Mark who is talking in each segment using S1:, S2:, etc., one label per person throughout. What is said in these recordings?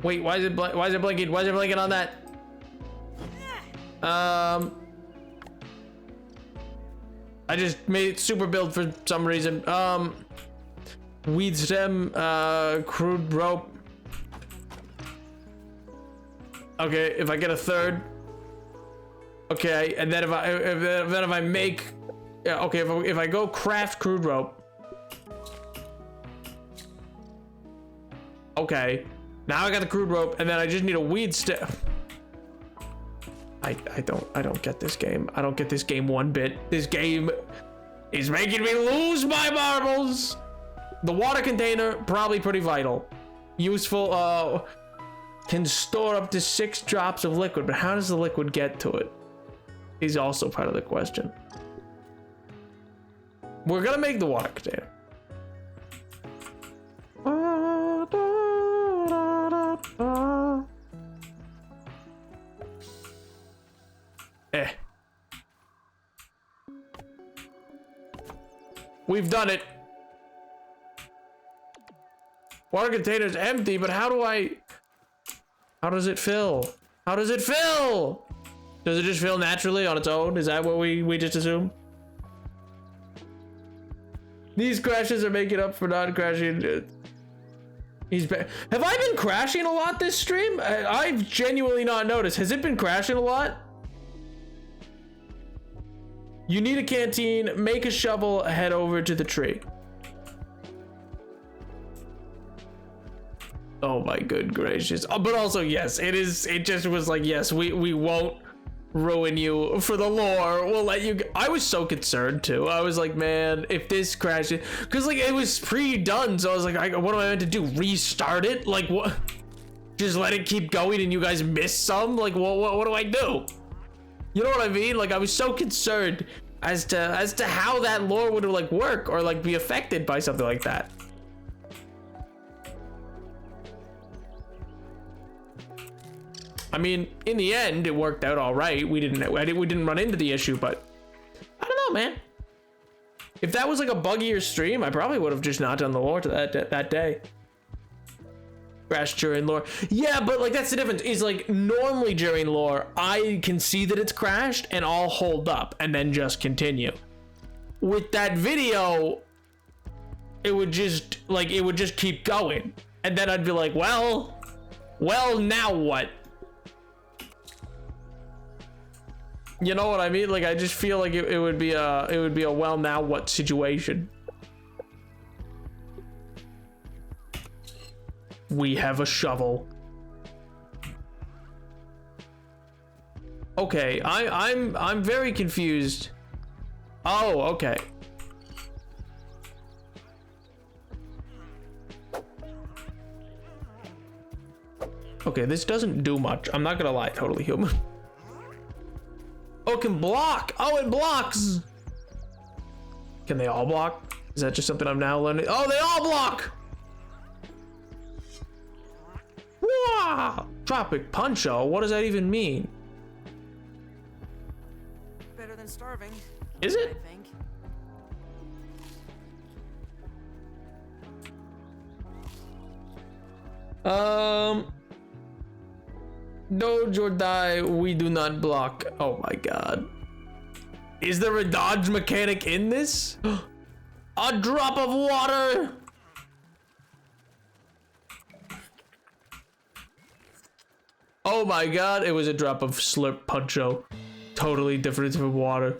S1: Wait, why is it blinking? Why is it blinking on that? I just made it super build for some reason. Weed stem, crude rope. Okay, if I get a third. Okay, and then if I make, yeah, okay, if I go craft crude rope. Okay, now I got the crude rope, and then I just need a weed stem. I don't get this game. I don't get this game one bit. This game is making me lose my marbles. The water container, probably pretty vital. Useful, can store up to 6 drops of liquid, but how does the liquid get to it? Is also part of the question. We're gonna make the water container. We've done it. Water container's empty, but how does it fill? How does it fill? Does it just fill naturally on its own? Is that what we just assume? These crashes are making up for not crashing. Have I been crashing a lot this stream? I've genuinely not noticed. Has it been crashing a lot? You need a canteen, make a shovel, head over to the tree. Oh my good gracious. But also, yes, it just was like, yes, we won't ruin you for the lore. We'll let you I was so concerned too. I was like, man, if this crashes, because like it was pre-done, so I was like, what am I meant to do? Restart it? Like what? Just let it keep going and you guys miss some? Like what do I do? You know what I mean? Like I was so concerned as to how that lore would like work or like be affected by something like that. I mean, in the end, it worked out all right. We didn't run into the issue, but I don't know, man. If that was like a buggier stream, I probably would have just not done the lore to that day. Crash during lore. Yeah, but like that's the difference. Is like normally during lore, I can see that it's crashed and I'll hold up and then just continue. With that video, it would just keep going, and then I'd be like, well, now what? You know what I mean? Like I just feel like it would be a well, now what situation. We have a shovel. Okay, I'm very confused. Oh, okay. Okay, this doesn't do much. I'm not gonna lie, totally human. Oh, it can block. Oh, it blocks. Can they all block? Is that just something I'm now learning? Oh, they all block. Wow. Tropic Puncho. What does that even mean?
S2: Better than starving.
S1: Is it?
S2: I think.
S1: Dodge or die, we do not block. Oh my god. Is there a dodge mechanic in this? A drop of water! Oh my god, it was a drop of Slurp Puncho. Totally different from water.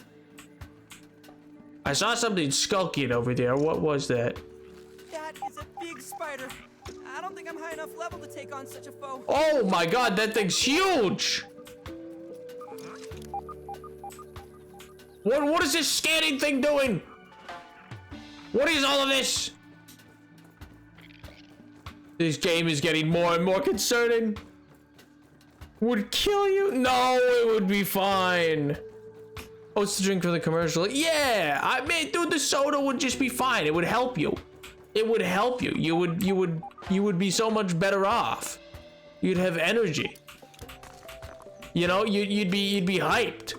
S1: I saw something skulking over there. What was that?
S2: That is a big spider. I don't think I'm high enough level to take on such a foe.
S1: Oh my god, that thing's huge! What is this scanning thing doing? What is all of this? This game is getting more and more concerning. Would kill you? No, it would be fine. Oh, it's the drink for the commercial. Yeah, I mean, dude, the soda would just be fine. It would help you. It would help you. You would be so much better off. You'd have energy. You know, you'd be hyped.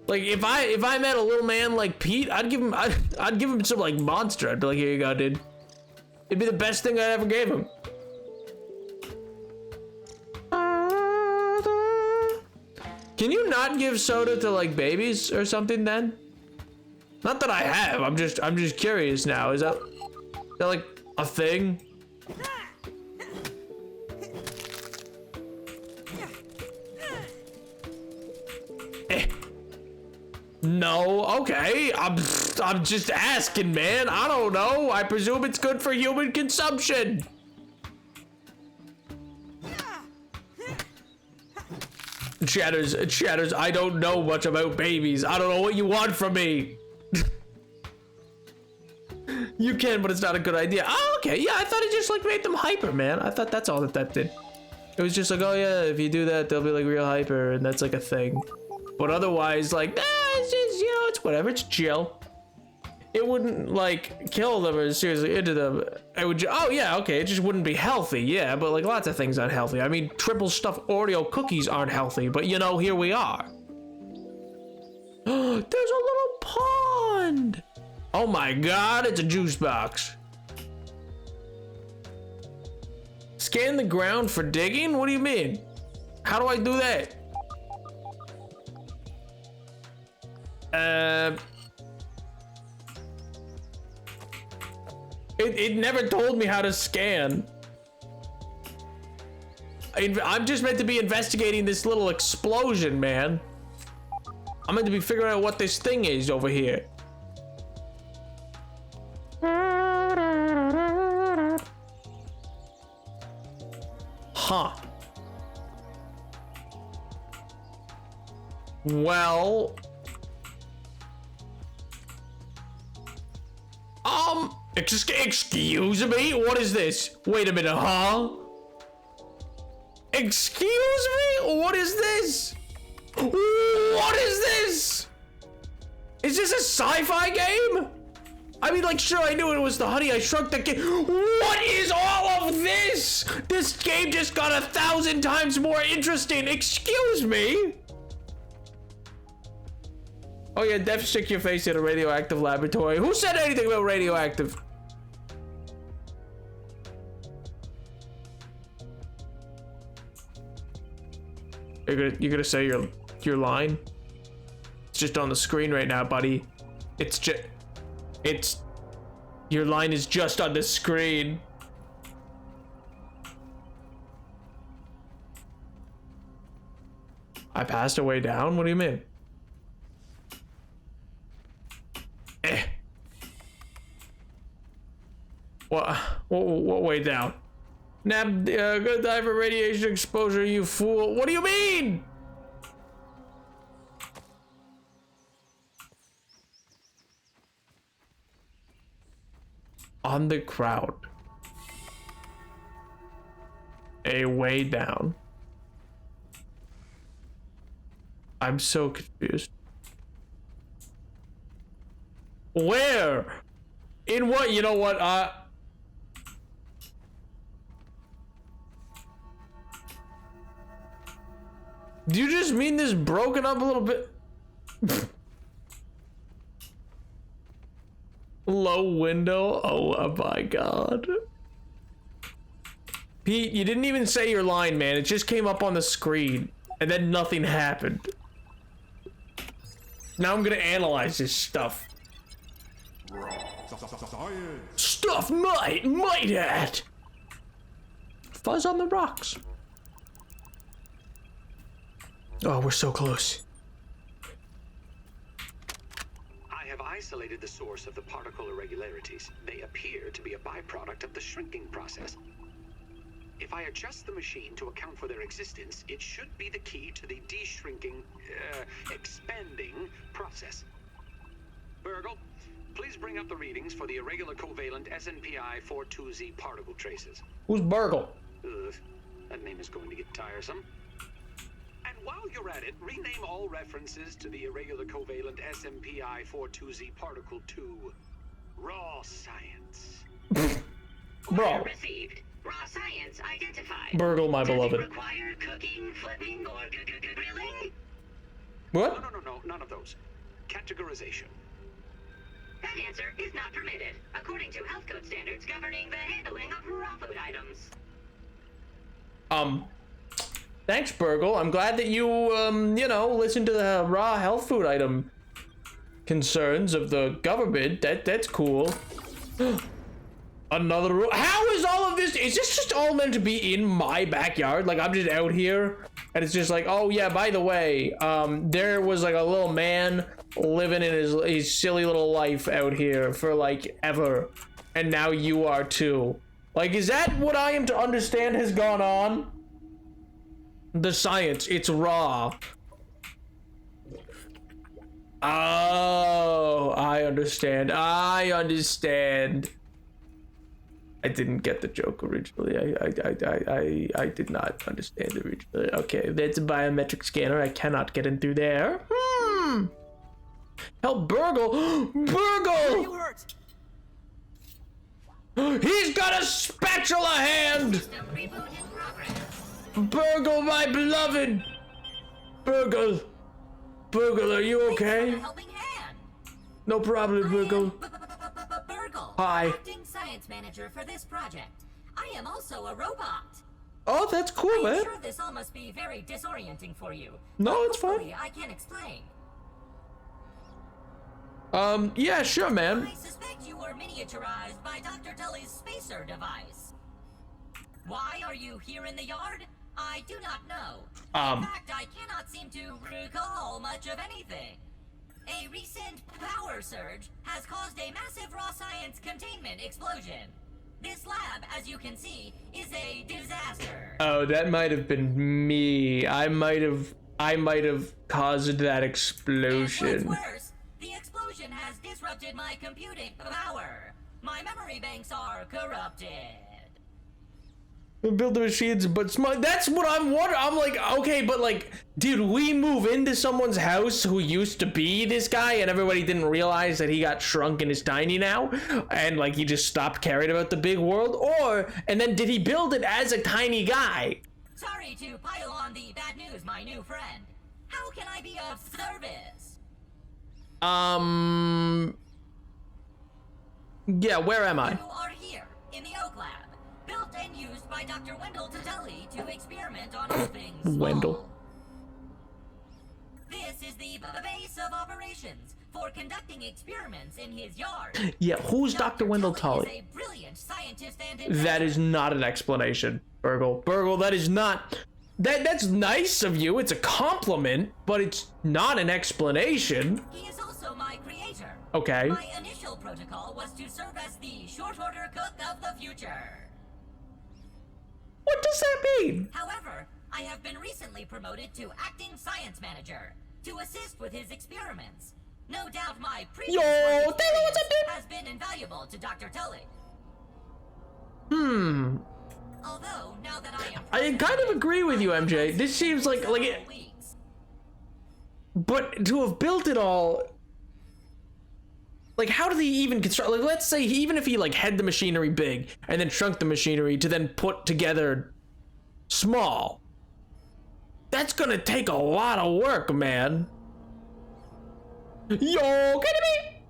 S1: Like if I met a little man like Pete, I'd give him some like Monster. I'd be like, here you go, dude. It'd be the best thing I ever gave him. Can you not give soda to like babies or something then? Not that I have. I'm just curious now. Is that like a thing? No, okay. I'm just asking, man. I don't know. I presume it's good for human consumption. Chatters, I don't know much about babies. I don't know what you want from me. You can, but it's not a good idea. Oh, okay. Yeah, I thought it just like made them hyper, man. I thought that's all that did. It was just like, oh yeah, if you do that, they'll be like real hyper, and that's like a thing. But otherwise, like, it's just, you know, it's whatever, it's chill. It wouldn't like kill them or seriously into them. It would, oh yeah, okay, it just wouldn't be healthy, yeah, but like lots of things aren't healthy. I mean, triple stuffed Oreo cookies aren't healthy, but you know, here we are. There's a little pond. Oh my God, it's a juice box. Scan the ground for digging? What do you mean? How do I do that? It never told me how to scan. I'm just meant to be investigating this little explosion, man. I'm meant to be figuring out what this thing is over here. Huh. Well, excuse me? What is this? Wait a minute, huh? Excuse me? What is this? What is this? Is this a sci-fi game? I mean, like, sure, I knew it was the Honey I Shrunk the Kid. What is all of this? This game just got 1,000 times more interesting. Excuse me? Oh yeah, Def, stick your face in a radioactive laboratory. Who said anything about radioactive? You're gonna say your line? It's just on the screen right now, buddy. Your line is just on the screen. I passed a way down? What do you mean? What way down? Nab, gonna die for radiation exposure, you fool. What do you mean? On the crowd. A way down. I'm so confused. Where? In what? You know what? Do you just mean this broken up a little bit? Low window? Oh my God. Pete, you didn't even say your line, man. It just came up on the screen and then nothing happened. Now I'm gonna analyze this stuff. Stuff might at. Fuzz on the rocks. Oh, we're so close.
S3: I have isolated the source of the particle irregularities. They appear to be a byproduct of the shrinking process. If I adjust the machine to account for their existence, it should be the key to the de-shrinking, expanding process. Burgle, please bring up the readings for the irregular covalent SNPI 42Z particle traces.
S1: Who's Burgle?
S3: Ugh, that name is going to get tiresome. And while you're at it, rename all references to the irregular covalent SMPI 42Z particle to raw science.
S1: Bro.
S4: Received. Raw science identified.
S1: Burgle, my
S4: Does it
S1: beloved.
S4: require cooking, flipping, or grilling?
S1: What?
S3: No, none of those. Categorization.
S4: That answer is not permitted, according to health code standards governing the handling of raw food items.
S1: Thanks, Burgle. I'm glad that you, you know, listen to the raw health food item concerns of the government. That's cool. Another room. How is all of this? Is this just all meant to be in my backyard? Like, I'm just out here and it's just like, oh yeah, by the way, there was like a little man living in his silly little life out here for like ever, and now you are too. Like, is that what I am to understand has gone on? The science, it's raw. Oh, I understand. I didn't get the joke originally. I did not understand it originally. Okay, that's a biometric scanner. I cannot get in through there. Help Burgle! Burgle!
S2: You hurt.
S1: He's got a spatula hand!
S4: System reboot in progress.
S1: Burgle, my beloved! Burgle! Burgle, are you
S4: A
S1: okay?
S4: helping hand.
S1: No problem, Burgle.
S4: Burgle.
S1: Hi.
S4: Acting science manager for this project. I am also a robot.
S1: Oh, that's cool,
S4: I'm
S1: man.
S4: sure this all must be very disorienting for you.
S1: No, it's fine.
S4: Hopefully I can explain.
S1: Yeah, sure, man.
S4: I suspect you were miniaturized by Dr. Tully's spacer device. Why are you here in the yard? I do not know. In fact, I cannot seem to recall much of anything. A recent power surge has caused a massive raw science containment explosion. This lab, as you can see, is a disaster.
S1: Oh, that might have been me. I might have caused that
S4: And what's
S1: explosion.
S4: worse, the explosion has disrupted my computing power. My memory banks are corrupted.
S1: Build the machines, but smart. That's what I'm wondering. I'm like, okay, but like, did we move into someone's house who used to be this guy, and everybody didn't realize that he got shrunk and is tiny now, and like he just stopped caring about the big world, and then did he build it as a tiny guy?
S4: Sorry to pile on the bad news, my new friend. How can I be of service?
S1: Yeah, where am I?
S4: You are here, in the Oak Lab, built and used by Dr. Wendell Tuteli to experiment on all things small.
S1: Wendell.
S4: This is the base of operations for conducting experiments in his yard.
S1: Yeah, who's Dr. Wendell
S4: Tully
S1: Tully?
S4: is a brilliant scientist and inventor.
S1: That is not an explanation, Burgle. Burgle, that is not. That's nice of you. It's a compliment, but it's not an explanation.
S4: He is also my creator.
S1: Okay.
S4: My initial protocol was to serve as the short order cook of the future.
S1: What does that mean?
S4: However, I have been recently promoted to acting science manager to assist with his experiments. No doubt my previous
S1: Yo,
S4: work
S1: tell me what's up,
S4: experience
S1: dude.
S4: has been invaluable to Dr. Tully. Although, now that I am
S1: I kind of agree with you, MJ. This seems like it,
S4: weeks.
S1: but to have built it all, like, how did he even construct? Like, let's say even if he like had the machinery big and then shrunk the machinery to then put together small, that's gonna take a lot of work, man. Yo, kidding me?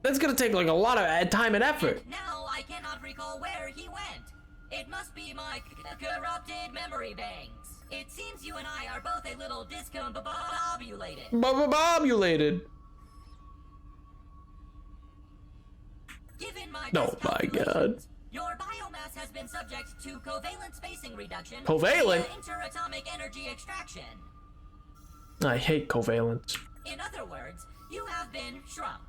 S1: That's gonna take like a lot of time and effort.
S4: Now I cannot recall where he went. It must be my corrupted memory banks. It seems you and I are both a little discombobulated.
S1: Bombulated.
S4: Given my
S1: Oh
S4: best
S1: my God.
S4: calculations, your biomass has been subject to covalent spacing reduction
S1: Covalent?
S4: via interatomic energy extraction.
S1: I hate covalence.
S4: In other words, you have been shrunk.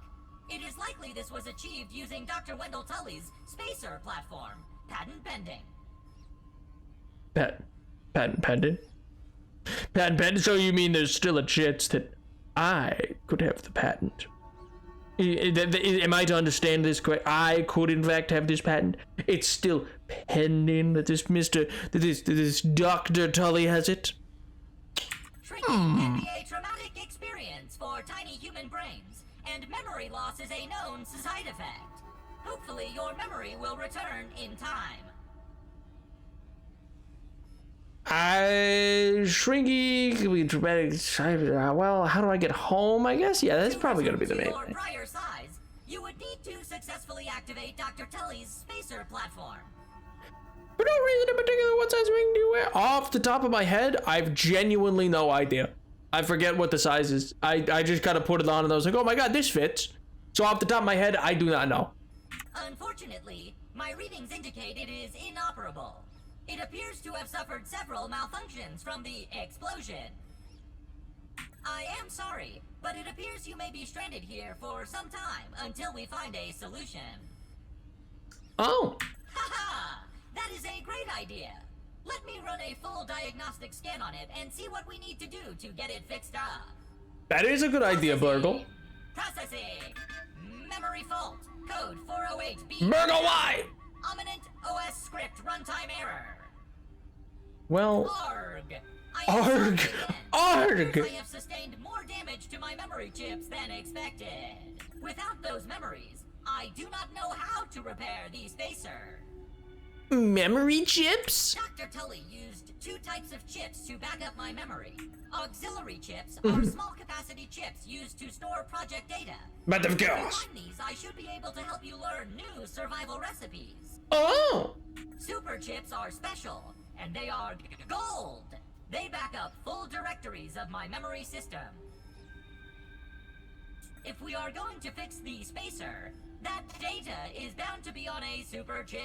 S4: It is likely this was achieved using Dr. Wendell Tully's spacer platform, patent pending.
S1: Patent pending? Patent pending? So you mean there's still a chance that I could have the patent? Am I to understand this correct? I could in fact have this patent. It's still pending that this Dr. Tully has it.
S4: Shrinking can be a traumatic experience for tiny human brains, and memory loss is a known side effect. Hopefully your memory will return in time.
S1: Shrinky could be dramatic. Well, how do I get home? I guess. Yeah, that's probably gonna be the main
S4: To your
S1: thing.
S4: prior size, you would need to successfully activate Dr. Tully's spacer platform.
S1: For no reason in particular, what size ring do you wear? Off the top of my head, I've genuinely no idea. I forget what the size is. I just kind of put it on and I was like, oh my god, this fits. So off the top of my head, I do not know.
S4: Unfortunately, my readings indicate it is inoperable. It appears to have suffered several malfunctions from the explosion. I am sorry, but it appears you may be stranded here for some time until we find a solution.
S1: Oh.
S4: Haha! That is a great idea. Let me run a full diagnostic scan on it and see what we need to do to get it fixed up.
S1: That is a good idea, Burgle.
S4: Processing. Memory fault. Code 408B.
S1: Burgle, why?
S4: Ominent OS script runtime error.
S1: Well,
S4: Arg.
S1: Arg. Arg.
S4: I have sustained more damage to my memory chips than expected. Without those memories, I do not know how to repair the spacer.
S1: Memory chips?
S4: Dr. Tully used two types of chips to back up my memory. Auxiliary chips are small capacity chips used to store project data.
S1: But of
S4: If you
S1: course.
S4: find these, I should be able to help you learn new survival recipes.
S1: Oh.
S4: Super chips are special, and they are gold. They back up full directories of my memory system. If we are going to fix the spacer, that data is bound to be on a super chip.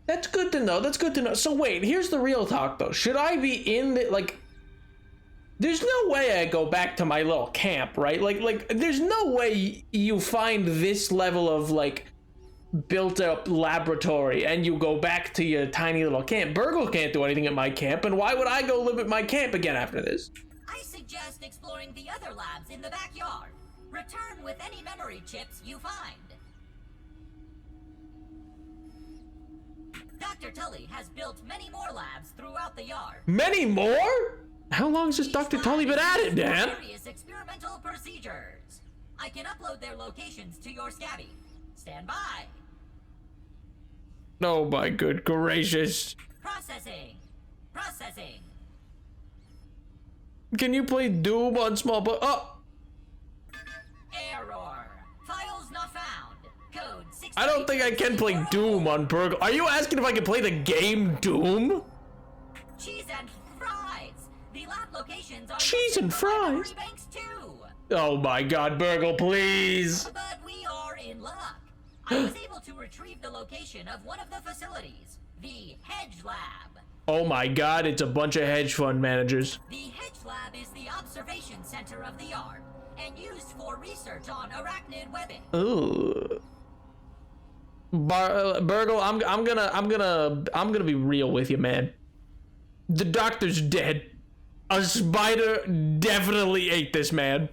S1: That's good to know. That's good to know. So wait, here's the real talk though. Should I be in the, like, there's no way I go back to my little camp, right? Like there's no way you find this level of like built up laboratory and you go back to your tiny little camp. Burgle can't do anything at my camp, and why would I go live at my camp again after this?
S4: I suggest exploring the other labs in the backyard. Return with any memory chips you find. Dr. Tully has built many more labs throughout the yard.
S1: Many more? How long has this
S4: Each
S1: Dr.
S4: lab
S1: Tully been
S4: is
S1: at it,
S4: used for
S1: Dan?
S4: Various experimental procedures. I can upload their locations to your Scabby. Stand by.
S1: Oh my good gracious.
S4: Processing. Processing.
S1: Can you play Doom on small oh,
S4: Error. Files not found. Code 6.
S1: I don't think I can play Doom on Burgle. Are you asking if I can play the game Doom?
S4: Cheese and fries. The lab locations are
S1: Cheese and
S4: listed for my
S1: fries?
S4: memory banks too.
S1: Oh my god, Burgle, please.
S4: But we are in luck. I was able to retrieve the location of one of the facilities, the Hedge Lab.
S1: Oh my god, it's a bunch of hedge fund managers.
S4: The Hedge Lab is the observation center of the yard and used for research on arachnid webbing.
S1: Ooh. Burgle, I'm gonna be real with you, man. The doctor's dead. A spider definitely ate this man.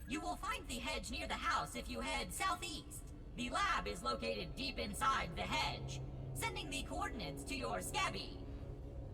S4: You will find the hedge near the house if you head southeast. The lab is located deep inside the hedge, sending the coordinates to your Scabby.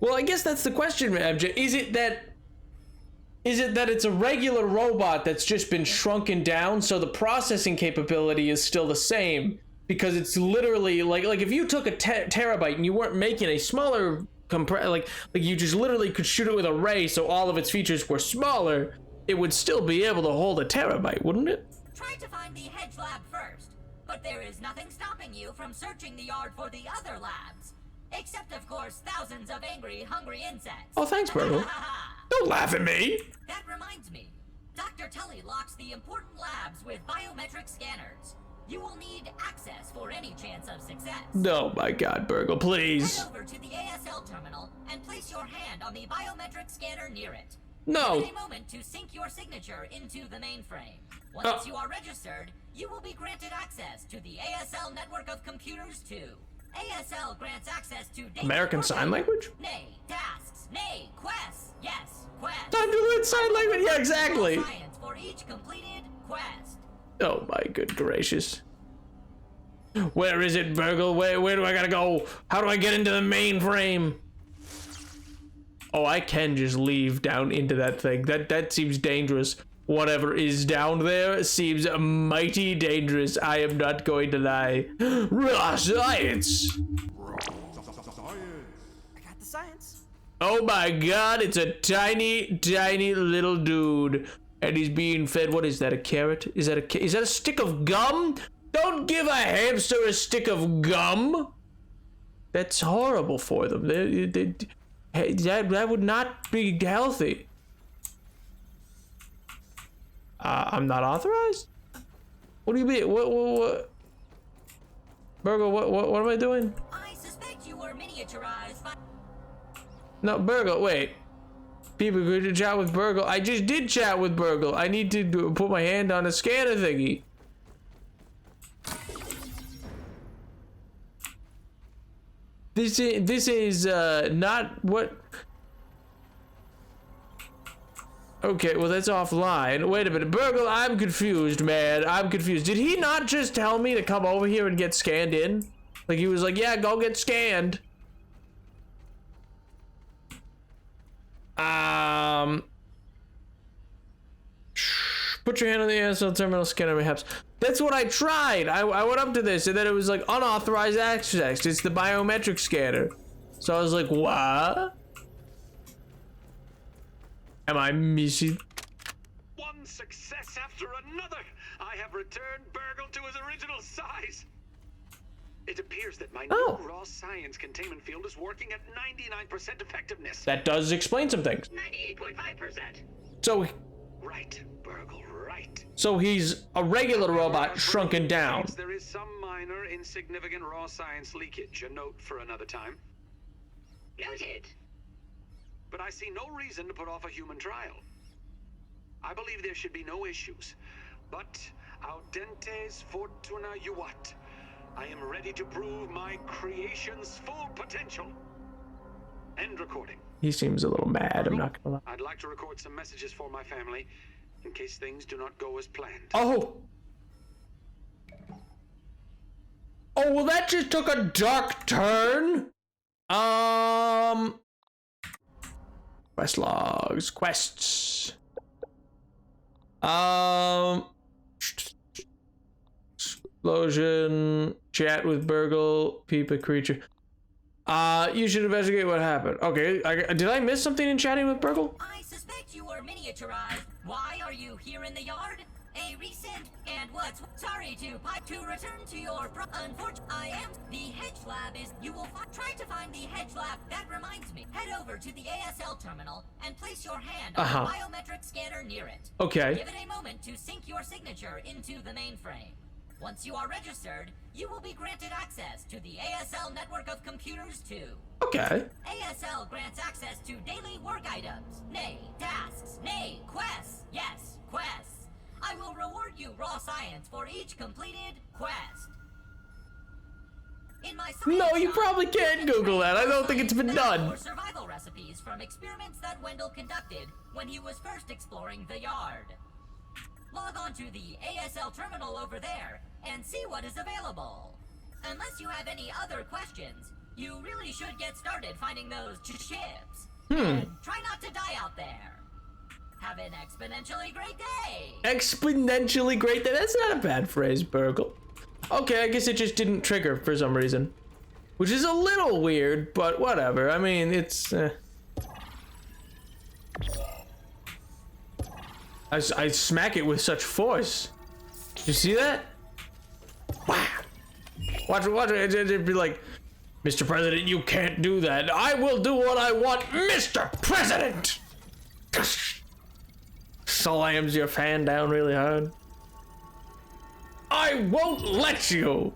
S1: Well, I guess that's the question, MJ. Is it that it's a regular robot that's just been shrunken down so the processing capability is still the same? Because it's literally like if you took a terabyte and you weren't making a smaller like you just literally could shoot it with a ray so all of its features were smaller, it would still be able to hold a terabyte, wouldn't it?
S4: Try to find the Hedge Lab first, but there is nothing stopping you from searching the yard for the other labs. Except, of course, thousands of angry, hungry insects.
S1: Oh, thanks, Burgle. Don't laugh at me.
S4: That reminds me. Dr. Tully locks the important labs with biometric scanners. You will need access for any chance of success.
S1: Oh my god, Burgle, please.
S4: Head over to the ASL terminal and place your hand on the biometric scanner near it.
S1: No.
S4: Give it a moment to sync your signature into the mainframe. Once you are registered, you will be granted access to the ASL network of computers too. ASL grants access to data
S1: American Sign Language?
S4: Nay, tasks. Nay, quests. Yes, quests.
S1: Time to learn sign language. Yeah, exactly.
S4: Science for each completed quest.
S1: Oh my good gracious. Where is it, Burgle? Where do I gotta go? How do I get into the mainframe? Oh, I can just leave down into that thing. That seems dangerous. Whatever is down there seems mighty dangerous. I am not going to lie. Raw science!
S2: I got the science.
S1: Oh my god, it's a tiny, tiny little dude. And he's being fed, what is that, a carrot? Is that a stick of gum? Don't give a hamster a stick of gum! That's horrible for them. Hey, that would not be healthy. I'm not authorized? What do you mean? What? Burgle, what am I doing?
S4: I suspect you were miniaturized by...
S1: No, Burgle, wait. People could chat with Burgle. I just did chat with Burgle. I need to put my hand on a scanner thingy. This is not what... Okay, well that's offline. Wait a minute, Burgle, I'm confused, man. I'm confused. Did he not just tell me to come over here and get scanned in? Like he was like, yeah, go get scanned. Put your hand on the ASL terminal, scanner perhaps. That's what I tried. I went up to this and then it was like unauthorized access. It's the biometric scanner. So I was like, what? Am I missing?
S3: One success after another. I have returned Burgle to his original size. It appears that my new raw science containment field is working at 99% effectiveness.
S1: That does explain some things.
S3: 98.5%.
S1: So,
S3: Right, Burgle, right.
S1: so he's a regular robot shrunken down.
S3: There is some minor, insignificant raw science leakage. A note for another time.
S4: Noted.
S3: But I see no reason to put off a human trial. I believe there should be no issues. But audentes fortuna juvat. I am ready to prove my creation's full potential. End recording.
S1: He seems a little mad, I'm not gonna lie.
S3: I'd like to record some messages for my family in case things do not go as planned.
S1: Oh! Oh, well that just took a dark turn. Quest logs, quests. Explosion, chat with Burgle, peep a creature. You should investigate what happened. Okay, did I miss something in chatting with Burgle?
S4: I suspect you were miniaturized. Why are you here in the yard? A recent and what's sorry to return to your unfortunate. I am the hedge lab is you will try to find the hedge lab. That reminds me. Head over to the ASL terminal and place your hand on the biometric scanner near it.
S1: Okay.
S4: Give it a moment to sync your signature into the mainframe. Once you are registered, you will be granted access to the ASL network of computers too.
S1: Okay.
S4: ASL grants access to daily work items, nay, tasks, nay, quests. Yes, quests. I will reward you raw science for each completed quest. In my
S1: No, you probably can't Google that. I don't think it's been done.
S4: Survival recipes from experiments that Wendell conducted when he was first exploring the yard. Log on to the ASL terminal over there and see what is available. Unless you have any other questions, you really should get started finding those chips. And try not to die out there. Have an exponentially great day.
S1: Exponentially great day. That's not a bad phrase, Burgle. Okay, I guess it just didn't trigger for some reason. Which is a little weird, but whatever. I mean, it's... I smack it with such force. Did you see that? Wow. Watch it. It'd be like, Mr. President, you can't do that. I will do what I want, Mr. President! Slams your fan down really hard. I won't let you!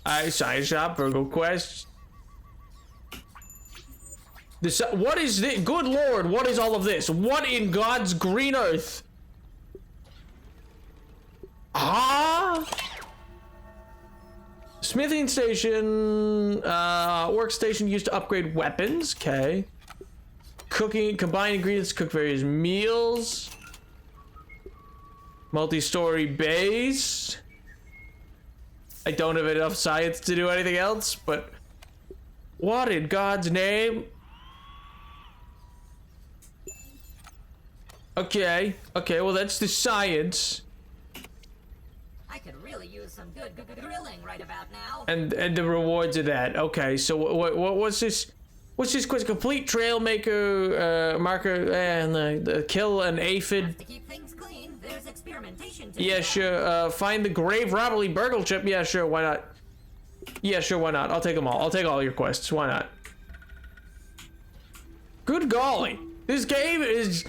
S1: I science shop, Burgle Quest. This, what is this? Good lord, what is all of this? What in God's green earth? Smithing station, workstation used to upgrade weapons, okay. Cooking, combine ingredients to cook various meals. Multi-story base. I don't have enough science to do anything else, but what in God's name? Okay, well that's the science.
S4: I could really use some good grilling right about now.
S1: And the rewards of that. Okay, so what's this? What's this quest? Complete trail maker marker and the kill an aphid.
S4: To keep things clean, there's experimentation to
S1: Yeah, sure. Find the grave robbery Burgle chip. Yeah, sure. Why not? Yeah, sure, why not? I'll take them all. I'll take all your quests. Why not? Good golly. This game is...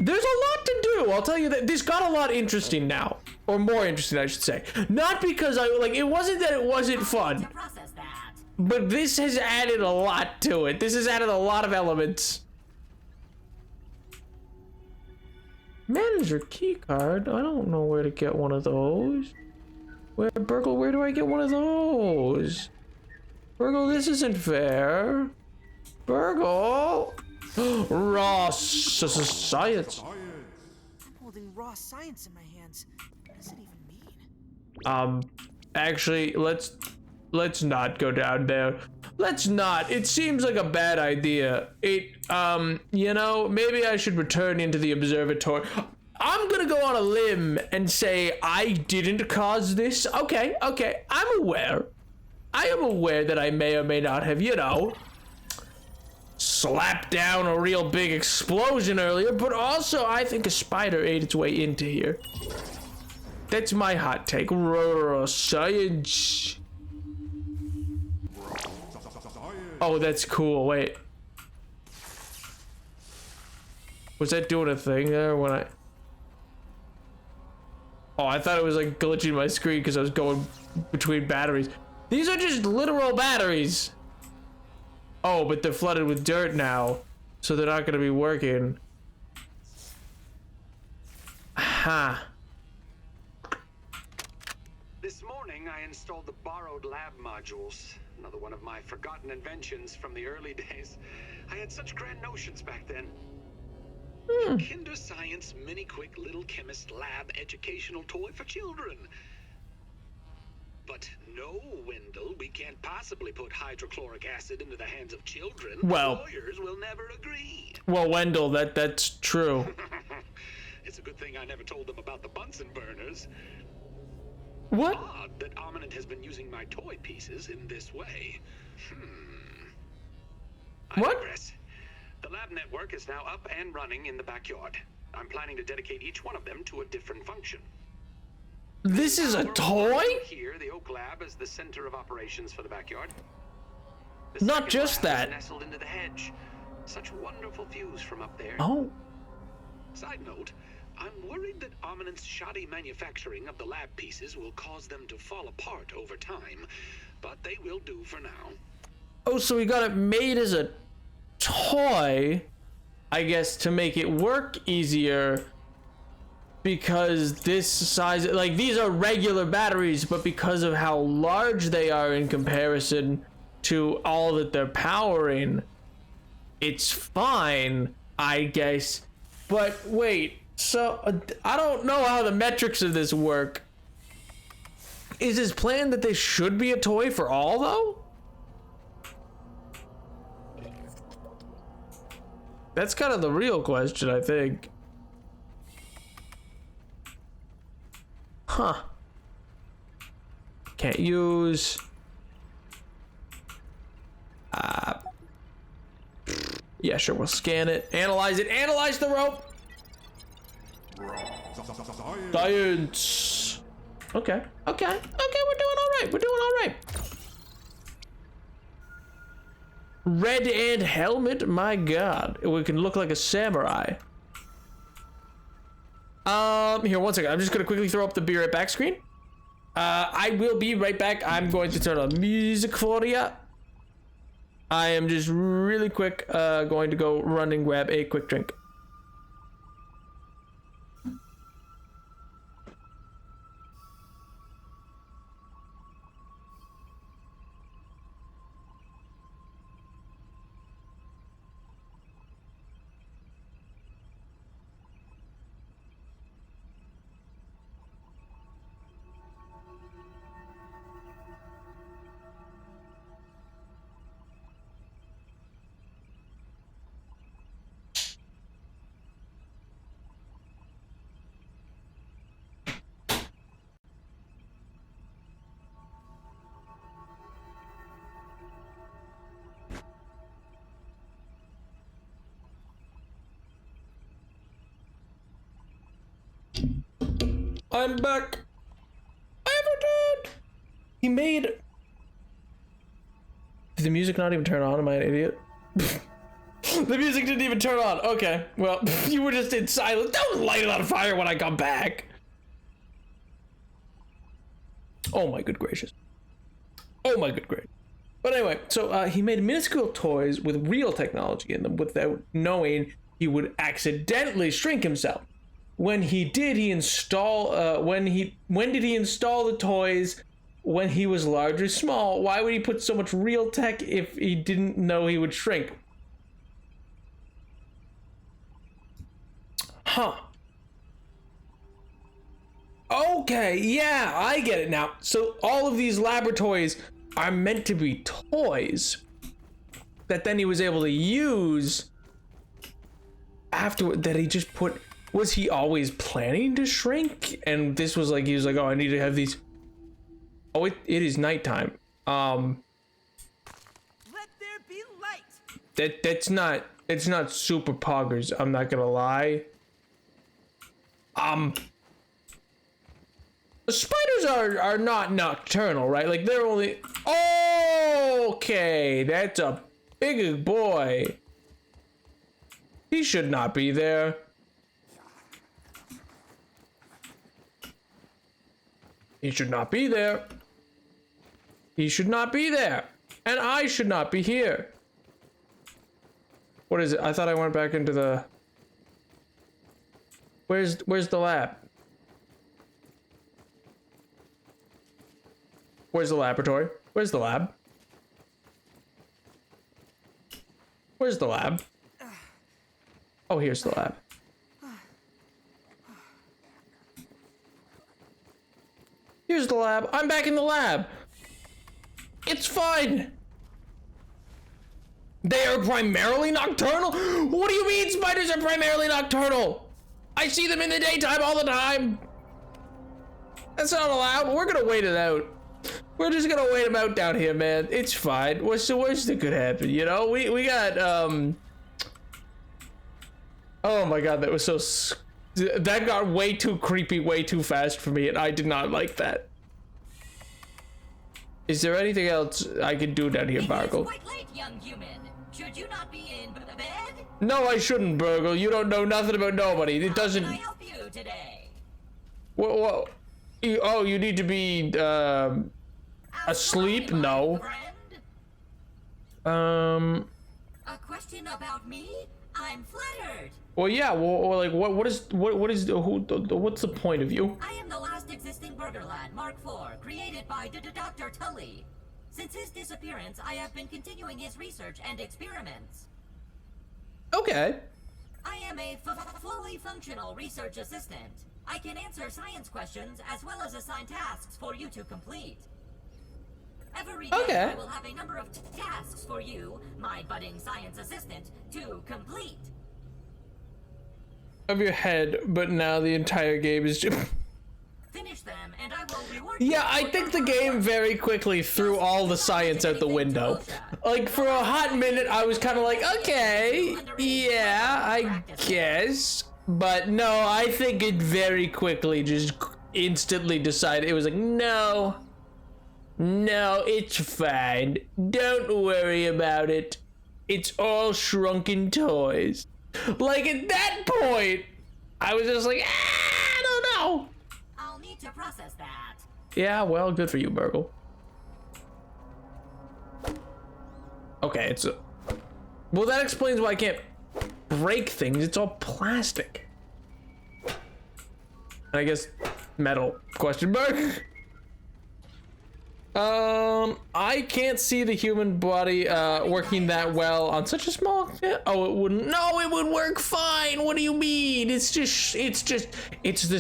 S1: There's a lot to do. I'll tell you that. This got a lot interesting now. Or more interesting, I should say. Not because it wasn't that it wasn't fun.
S4: To process that.
S1: But this has added a lot to it. This has added a lot of elements. Manager keycard? I don't know where to get one of those. Burgle, where do I get one of those? Burgle, this isn't fair. Burgle! Raw science.
S2: I'm holding raw science in my hands. What does it even mean?
S1: Actually, let's not go down there. Let's not. It seems like a bad idea. You know, maybe I should return into the observatory. I'm gonna go on a limb and say I didn't cause this. Okay, I'm aware. I am aware that I may or may not have, you know, slapped down a real big explosion earlier, but also I think a spider ate its way into here. That's my hot take. Science. Oh, that's cool. Wait. Was that doing a thing there when I... Oh, I thought it was like glitching my screen because I was going between batteries. These are just literal batteries. Oh, but they're flooded with dirt now, so they're not gonna be working. Ha.
S3: This morning, I installed the borrowed lab modules. Another one of my forgotten inventions from the early days. I had such grand notions back then. Kinder Science Mini Quick Little Chemist Lab educational toy for children. But no, Wendell, we can't possibly put hydrochloric acid into the hands of children.
S1: Well,
S3: Lawyers will never agree.
S1: Well, Wendell, that's true.
S3: It's a good thing I never told them about the Bunsen burners.
S1: What?
S3: Odd that Ominent has been using my toy pieces in this way. I
S1: What?
S3: digress. The lab network is now up and running in the backyard. I'm planning to dedicate each one of them to a different function.
S1: This is a toy?
S3: Here, the Oak Lab is the center of operations for the backyard.
S1: Not
S3: second
S1: just
S3: lab is
S1: that.
S3: nestled into the hedge. Such wonderful views from up there.
S1: Oh.
S3: Side note, I'm worried that Ominent's shoddy manufacturing of the lab pieces will cause them to fall apart over time, but they will do for now.
S1: Oh, so we got it made as a toy, I guess, to make it work easier, because this size, like, these are regular batteries, but because of how large they are in comparison to all that they're powering, it's fine, I guess. But wait, so I don't know how the metrics of this work. Is his plan that they should be a toy for all, though? That's kind of the real question, I think. Huh. Can't use. Yeah, sure, we'll scan it. Analyze it. Analyze the rope. Science. Okay. We're doing all right. Red Ant helmet, my god. We can look like a samurai. Here, one second. I'm just gonna quickly throw up the be right back screen. I will be right back. I'm going to turn on music for ya. I am just really quick, going to go run and grab a quick drink. I'm back. I have returned. He made Did the music not even turn on? Am I an idiot? The music didn't even turn on. Okay, well, you were just in silence. Don't light it on fire when I come back. Oh my good gracious. Oh my good gracious. But anyway, so he made minuscule toys with real technology in them without knowing he would accidentally shrink himself. When he did, he install when did he install the toys? When he was large or small? Why would he put so much real tech if he didn't know he would shrink? Huh. Okay, yeah, I get it now. So all of these laboratories are meant to be toys that then he was able to use afterward, that he just put. Was he always planning to shrink? And this was like, he was like, oh, I need to have these. Oh, it is nighttime.
S2: Let there be light.
S1: It's not super poggers, I'm not gonna lie. Spiders are not nocturnal, right? Like they're only. Okay, that's a big boy. He should not be there. He should not be there. He should not be there. And I should not be here. What is it? I thought I went back into the... Where's the lab? Where's the laboratory? Where's the lab? Where's the lab? Oh, here's the lab. Here's the lab. I'm back in the lab. It's fine. They are primarily nocturnal? What do you mean spiders are primarily nocturnal? I see them in the daytime all the time. That's not allowed. We're gonna wait it out. We're just gonna wait them out down here, man. It's fine. What's the worst that could happen? You know, we got oh my god, that was so. That got way too creepy, way too fast for me, and I did not like that. Is there anything else I can do down here, Bargle?
S4: It's quite late, young human. Should you not be in bed?
S1: No, I shouldn't, Burgle. You don't know nothing about nobody. It doesn't.
S4: How can I help you today?
S1: Well, oh, you need to be asleep? No.
S4: A question about me? I'm flattered.
S1: Well, yeah. Well, like, what's the point of you?
S4: I am the last existing burger lad, Mark IV, created by Dr. Tully. Since his disappearance, I have been continuing his research and experiments.
S1: Okay.
S4: I am a fully functional research assistant. I can answer science questions as well as assign tasks for you to complete. Every day I will have a number of tasks for you, my budding science assistant, to complete.
S1: Of your head, but now the entire game is just...
S4: Finish them, and I will reward you.
S1: Yeah, I think the game very quickly threw all the science out the window. Like, for a hot minute, I was kind of like, okay, yeah, I guess. But no, I think it very quickly just instantly decided, it was like, no, it's fine. Don't worry about it. It's all shrunken toys. Like, at that point, I was just like, I don't know.
S4: I'll need to process that.
S1: Yeah, well, good for you, Burgle. Okay, well, that explains why I can't break things. It's all plastic. I guess metal, question mark. I can't see the human body working that well on such a small. Oh, it wouldn't. No, it would work fine. What do you mean? It's the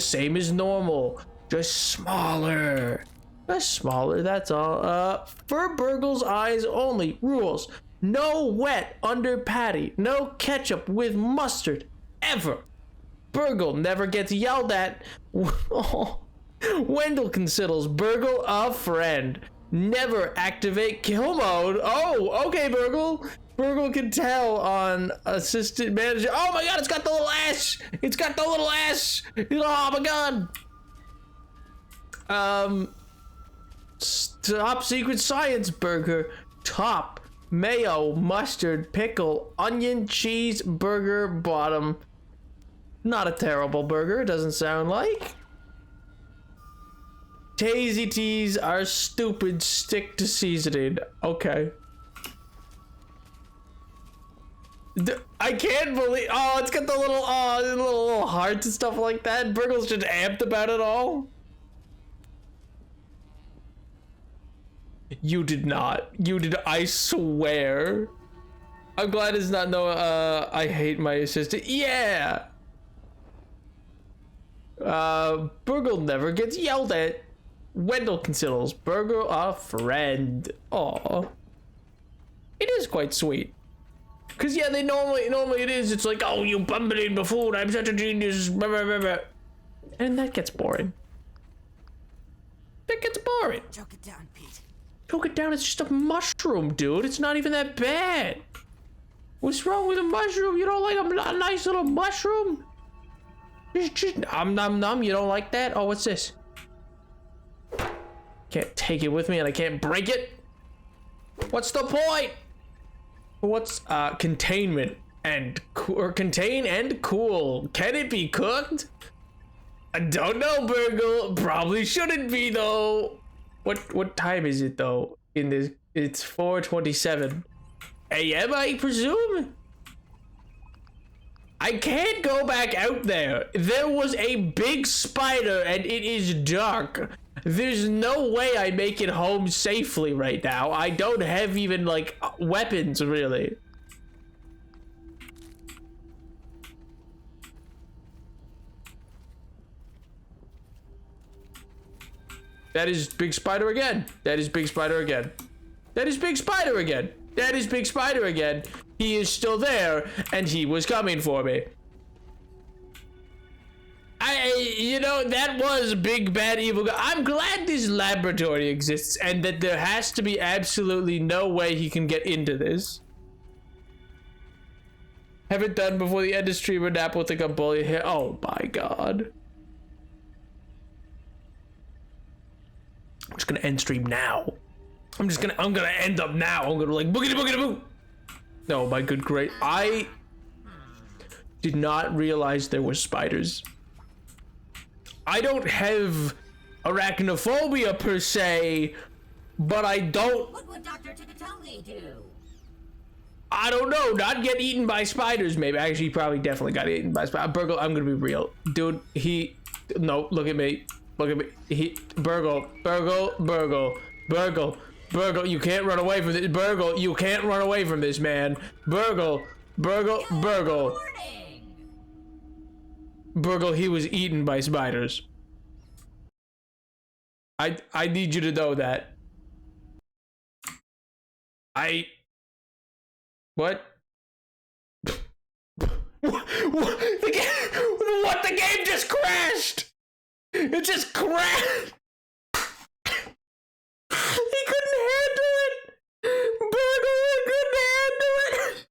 S1: same as normal, just smaller. Just smaller. That's all. For Burgle's eyes only. Rules: no wet under patty. No ketchup with mustard. Ever. Burgle never gets yelled at. Wendell considers Burgle a friend. Never activate kill mode. Oh, okay, Burgle. Burgle can tell on assistant manager. Oh my god, it's got the little ash. It's got the little ash. Oh my god. Top secret science burger. Top mayo, mustard, pickle, onion, cheese, burger, bottom. Not a terrible burger, it doesn't sound like. Tasty teas are stupid, stick to seasoning. Okay. I can't believe, oh, it's got the little hearts and stuff like that. Burgle's just amped about it all. You did not. You did, I swear. I'm glad it's not no, I hate my assistant. Yeah! Burgle never gets yelled at. Wendell considers Burgle a friend. Aw. It is quite sweet. Cause yeah, they normally it is, it's like, oh, you bumbling buffoon, I'm such a genius, blah, blah, blah, blah. And that gets boring. That gets boring.
S2: Choke it down, Pete.
S1: Choke it down, it's just a mushroom, dude. It's not even that bad. What's wrong with a mushroom? You don't like a nice little mushroom? Just nom nom, you don't like that? Oh, what's this? Can't take it with me and I can't break it? What's the point? What's containment and or contain and cool? Can it be cooked? I don't know, Burgle. Probably shouldn't be though. What time is it though? In this, it's 4:27 a.m. I presume. I can't go back out there. There was a big spider and it is dark. There's no way I make it home safely right now. I don't have even like weapons really. That is Big Spider again. That is Big Spider again. That is Big Spider again. That is Big Spider again. He is still there and he was coming for me. You know, that was big bad evil guy. I'm glad this laboratory exists and that there has to be absolutely no way he can get into this. Have it done before the end of stream or nap will think I'm bullying here. Oh my god. I'm just gonna end stream now. I'm gonna end up now. I'm gonna like boogity boogity boo. No, my good great. I did not realize there were spiders. I don't have arachnophobia per se, but I don't.
S4: What would Dr. Ticatelli do?
S1: I don't know. Not get eaten by spiders, maybe. Actually, he probably definitely got eaten by spiders. Burgle, I'm gonna be real, dude. No, look at me. Look at me. Burgle. You can't run away from this. Burgle, you can't run away from this, man. Burgle. Burgle, he was eaten by spiders. I need you to know that. What? What? The game just crashed! It just crashed! He couldn't handle it! Burgle couldn't handle it!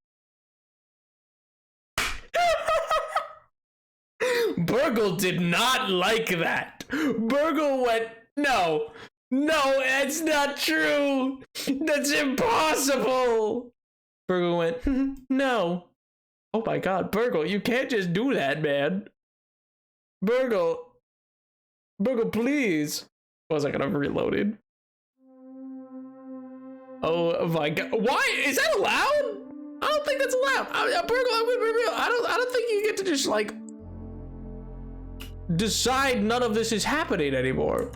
S1: Burgle did not like that. Burgle went, no, that's not true. That's impossible. Burgle went, no. Oh my god, Burgle, you can't just do that, man. Burgle, please. What was I gonna reloaded? Oh my god, why? Is that allowed? I don't think that's allowed. Burgle, I'm gonna be real. I don't think you get to just like decide none of this is happening anymore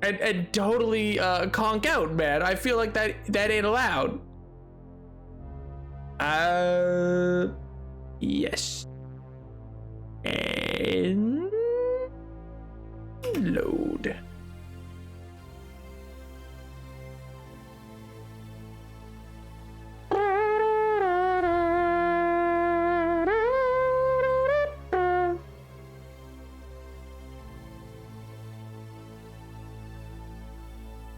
S1: and totally conk out, man. I feel like that ain't allowed. Yes. And load.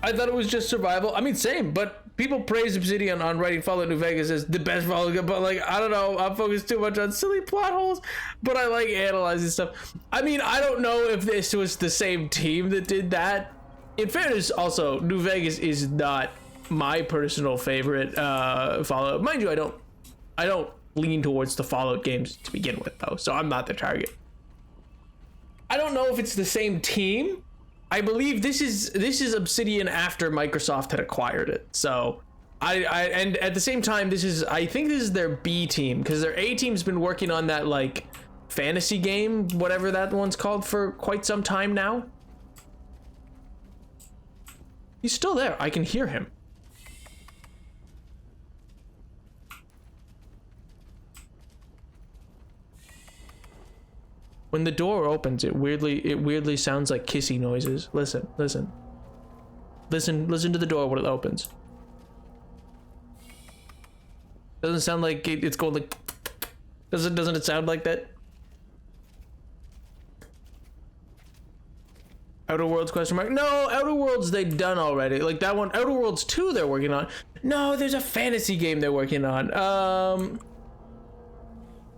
S1: I thought it was just survival. I mean, same, but people praise Obsidian on writing Fallout New Vegas as the best Fallout game, but like, I don't know, I'm focused too much on silly plot holes, but I like analyzing stuff. I mean, I don't know if this was the same team that did that. In fairness, also, New Vegas is not my personal favorite Fallout. Mind you, I don't lean towards the Fallout games to begin with, though, so I'm not the target. I don't know if it's the same team. I believe this is Obsidian after Microsoft had acquired it. So and at the same time, I think this is their B team, because their A team's been working on that like fantasy game, whatever that one's called, for quite some time now. He's still there. I can hear him. When the door opens, it weirdly sounds like kissy noises. Listen to the door when it opens. Doesn't sound like it's going like. Doesn't it sound like that? Outer Worlds question mark? No, Outer Worlds they done already. Like that one, Outer Worlds 2 they're working on. No, there's a fantasy game they're working on.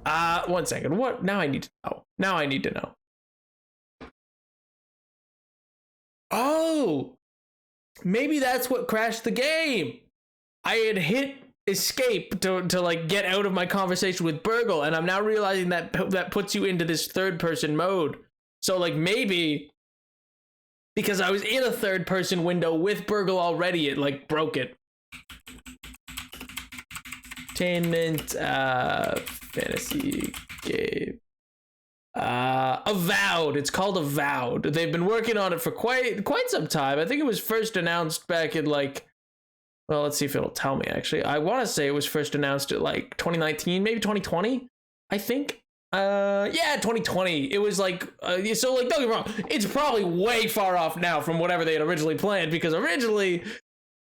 S1: 1 second. What? Now I need to know. Oh, maybe that's what crashed the game. I had hit escape to like get out of my conversation with Burgle, and I'm now realizing that puts you into this third person mode. So like maybe because I was in a third person window with Burgle already, it like broke it. Entertainment, fantasy game. Avowed. It's called Avowed. They've been working on it for quite some time. I think it was first announced back in like, well, let's see if it'll tell me actually. I want to say it was first announced at like 2019, maybe 2020, I think. Yeah, 2020. It was like, so like, don't get me wrong, it's probably way far off now from whatever they had originally planned, because originally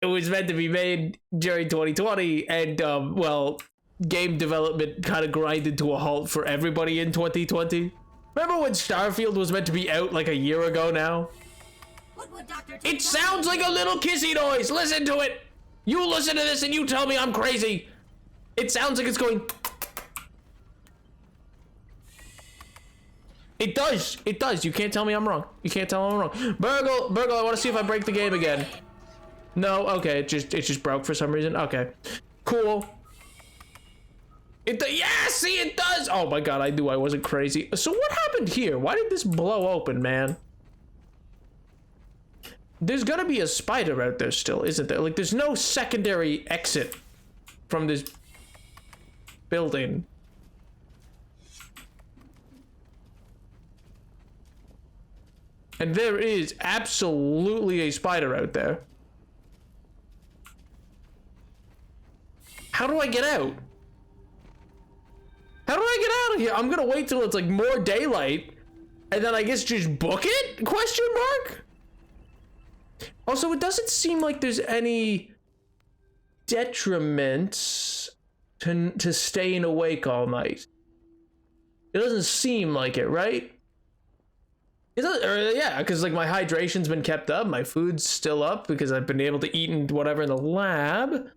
S1: it was meant to be made during 2020, and well, game development kind of grinded to a halt for everybody in 2020. Remember when Starfield was meant to be out like a year ago now? It sounds like a little kissy noise. Listen to it. You listen to this and you tell me I'm crazy. It sounds like it's going. It does. It does. You can't tell me I'm wrong. You can't tell me I'm wrong. Burgle, I want to see if I break the game again. No, okay, it just broke for some reason. Okay, cool. Yeah, see, it does. Oh my god, I knew I wasn't crazy. So what happened here? Why did this blow open, man? There's gotta be a spider out there still, isn't there? Like, there's no secondary exit from this building. And there is absolutely a spider out there. How do I get out? How do I get out of here? I'm gonna wait till it's like more daylight and then I guess just book it? Question mark? Also, it doesn't seem like there's any detriment to staying awake all night. It doesn't seem like it, right? It does, yeah, because like my hydration's been kept up, my food's still up because I've been able to eat and whatever in the lab.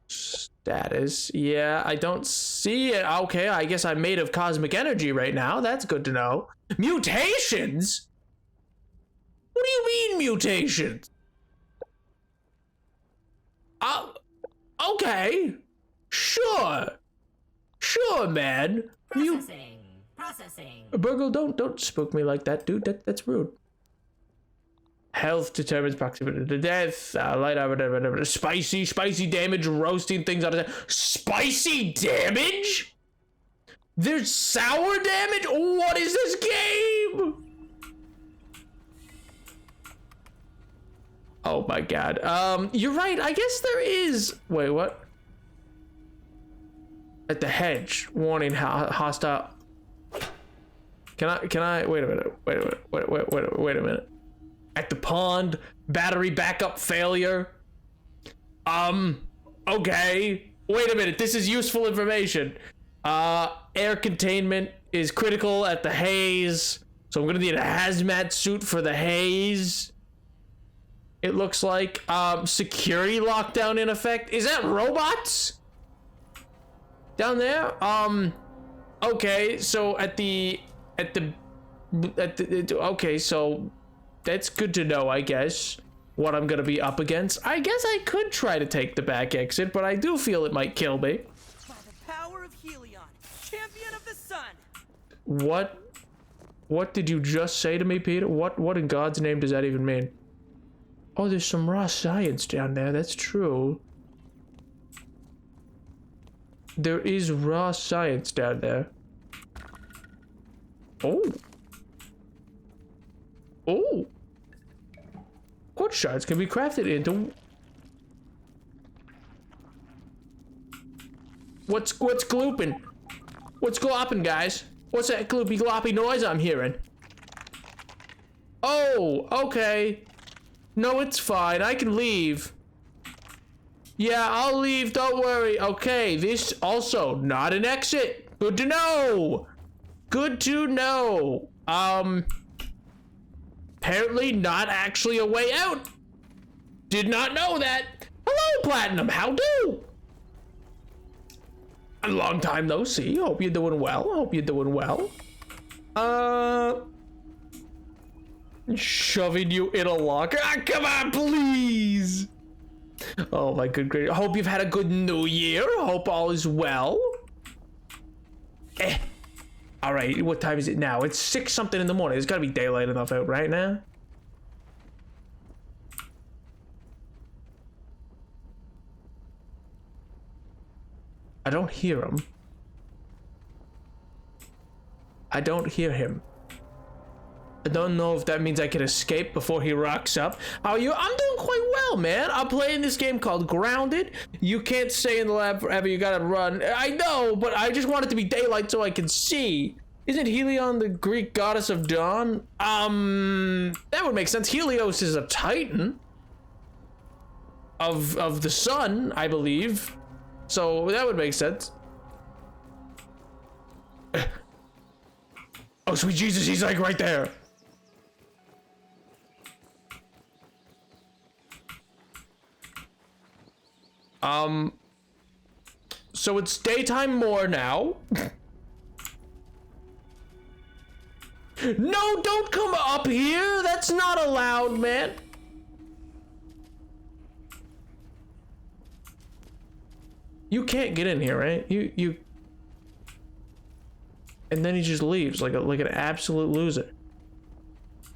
S1: Status. Yeah, I don't see it. Okay, I guess I'm made of cosmic energy right now. That's good to know. Mutations? What do you mean mutations? Okay. Sure, man.
S4: Processing.
S1: Burgle, don't spook me like that, dude. That's rude. Health determines proximity to death. Light, spicy damage, roasting things out of there. Spicy damage? There's sour damage? What is this game? Oh my god. You're right. I guess there is. Wait, what? At the hedge, warning, hostile. Can I? Wait a minute. At the pond, battery backup failure. Okay. Wait a minute. This is useful information. Air containment is critical at the haze, so I'm gonna need a hazmat suit for the haze. It looks like security lockdown in effect. Is that robots? Down there? Okay, so at the Okay, so that's good to know, I guess, what I'm gonna be up against. I guess I could try to take the back exit, but I do feel it might kill me.
S2: By the power of Helion, champion of the sun.
S1: What did you just say to me, Peter? What in God's name does that even mean? Oh, there's some raw science down there. That's true. There is raw science down there. Oh. Oh. Quartz shards can be crafted into... What's glooping? What's glopping, guys? What's that gloopy gloppy noise I'm hearing? Oh, okay. No, it's fine. I can leave. Yeah, I'll leave. Don't worry. Okay, this also not an exit. Good to know. Good to know. Apparently not actually a way out. Did not know that. Hello, Platinum. How do? A long time no see. Hope you're doing well. Hope you're doing well. Shoving you in a locker. Ah, come on, please. Oh my good grief. Hope you've had a good new year. Hope all is well. All right, what time is it now? It's 6 something in the morning. There's gotta be daylight enough out right now. I don't hear him. I don't hear him. I don't know if that means I can escape before he rocks up. How are you? I'm doing quite well, man. I'm playing this game called Grounded. You can't stay in the lab forever. You gotta run. I know, but I just want it to be daylight so I can see. Isn't Helion the Greek goddess of dawn? That would make sense. Helios is a titan of the sun, I believe. So that would make sense. Oh, sweet Jesus, he's like right there. So it's daytime more now. No, don't come up here. That's not allowed, man. You can't get in here, right? You. And then he just leaves like an absolute loser.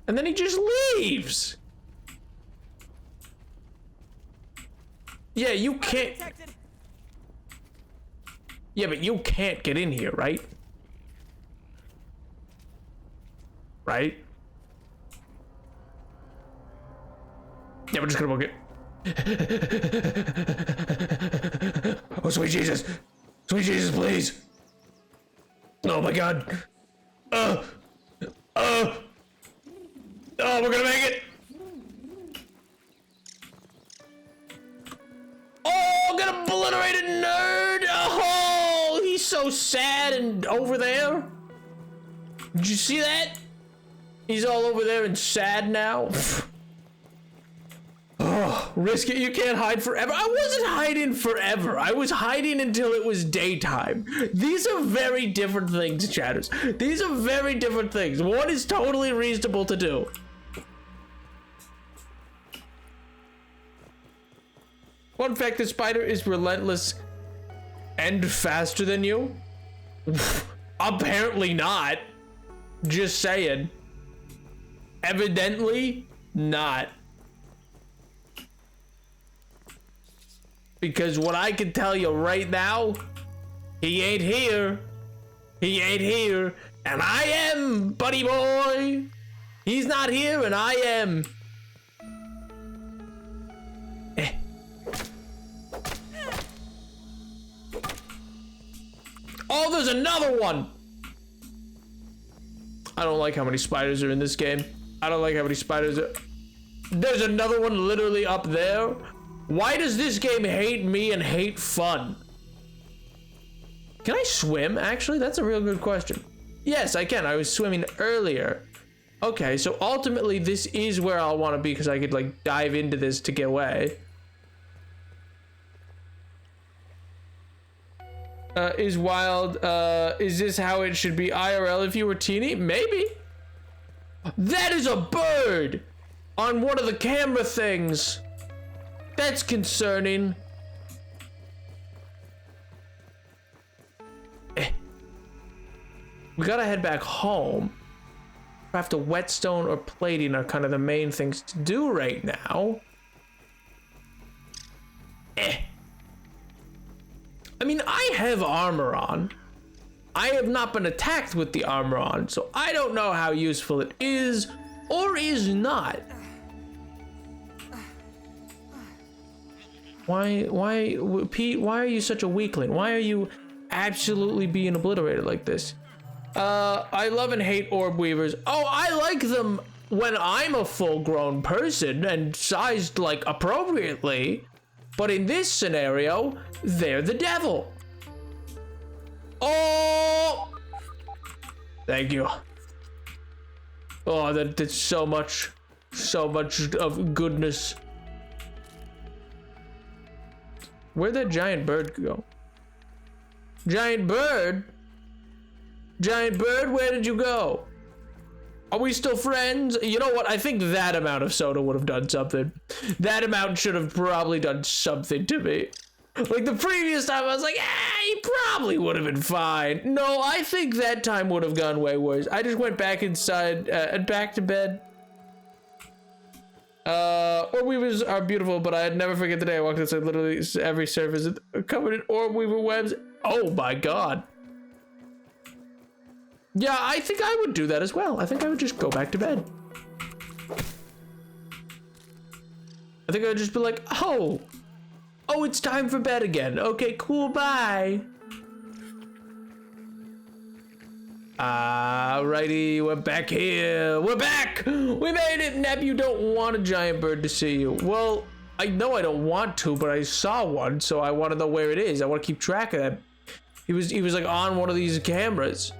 S1: And then he just leaves. Yeah, you can't. Yeah, but you can't get in here, right? Right? Yeah, we're just gonna book it. Oh, sweet Jesus. Sweet Jesus, please. Oh my God. Oh, we're gonna make it. Oh, get obliterated, nerd. Oh, he's so sad and over there. Did you see that? He's all over there and sad now. Oh, risk it. You can't hide forever. I wasn't hiding forever. I was hiding until it was daytime. These are very different things, chatters. These are very different things. One is totally reasonable to do. Fun fact, the spider is relentless and faster than you. Apparently not. Just saying. Evidently not. Because what I can tell you right now, he ain't here. He ain't here. And I am, buddy boy. He's not here and I am. Oh, there's another one. I don't like how many spiders are in this game. I don't like how many spiders are. There's another one literally up there. Why does this game hate me and hate fun? Can I swim? Actually, that's a real good question. Yes, I can. I was swimming earlier. Okay, so ultimately this is where I'll want to be because I could like dive into this to get away. Is wild, is this how it should be IRL if you were teeny? Maybe. That is a bird on one of the camera things. That's concerning. We gotta head back home. Craft a whetstone or plating are kind of the main things to do right now. I mean, I have armor on. I have not been attacked with the armor on, so I don't know how useful it is or is not. Why, Pete, why are you such a weakling? Why are you absolutely being obliterated like this? I love and hate orb weavers. Oh, I like them when I'm a full-grown person and sized, like, appropriately. But in this scenario, they're the devil. Oh! Thank you. Oh, that's so much of goodness. Where'd that giant bird go? Giant bird? Giant bird, where did you go? Are we still friends? You know what? I think that amount of soda would have done something. That amount should have probably done something to me. Like the previous time, I was like, he probably would have been fine. No, I think that time would have gone way worse. I just went back inside and back to bed. Orb weavers are beautiful, but I'd never forget the day I walked inside literally every surface covered in orb weaver webs. Oh my god. Yeah, I think I would do that as well. I think I would just go back to bed. I think I would just be like, oh, it's time for bed again. Okay, cool, bye. Alrighty, we're back here. We're back. We made it. Neb, you don't want a giant bird to see you. Well, I know I don't want to, but I saw one, so I want to know where it is. I want to keep track of that. He was like on one of these cameras.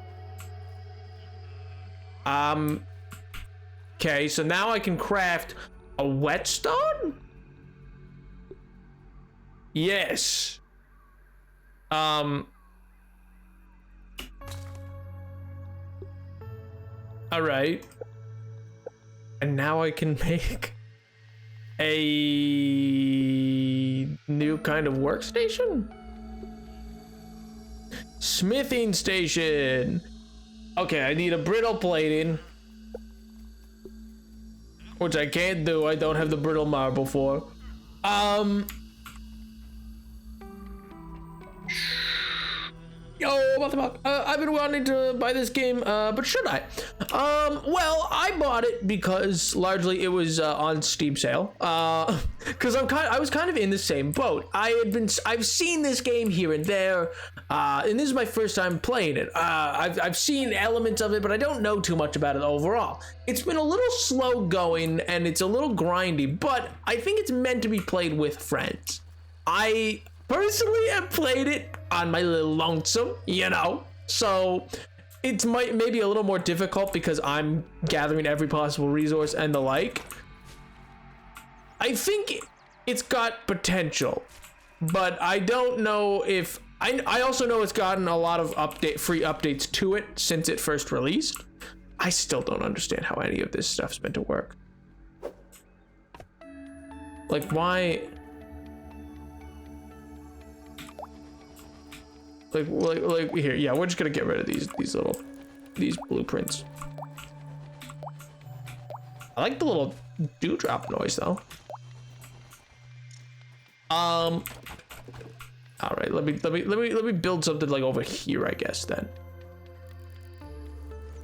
S1: Okay, so now I can craft a whetstone? Yes. All right. And now I can make a new kind of workstation? Smithing station. Okay, I need a brittle plating, which I can't do. I don't have the brittle marble for. Yo, what the fuck? I've been wanting to buy this game, but should I? Well, I bought it because largely it was on Steam sale. Because I was kind of in the same boat. I've seen this game here and there, and this is my first time playing it. I've seen elements of it, but I don't know too much about it overall. It's been a little slow going and it's a little grindy, but I think it's meant to be played with friends. I personally have played it on my little lonesome, you know, so it's maybe a little more difficult because I'm gathering every possible resource and the like. I think it's got potential, but I don't know if I also know it's gotten a lot of free updates to it since it first released. I still don't understand how any of this stuff's meant to work. Like, why? Like here, yeah, we're just gonna get rid of these blueprints. I like the little dewdrop noise though. All right, let me build something like over here, I guess then.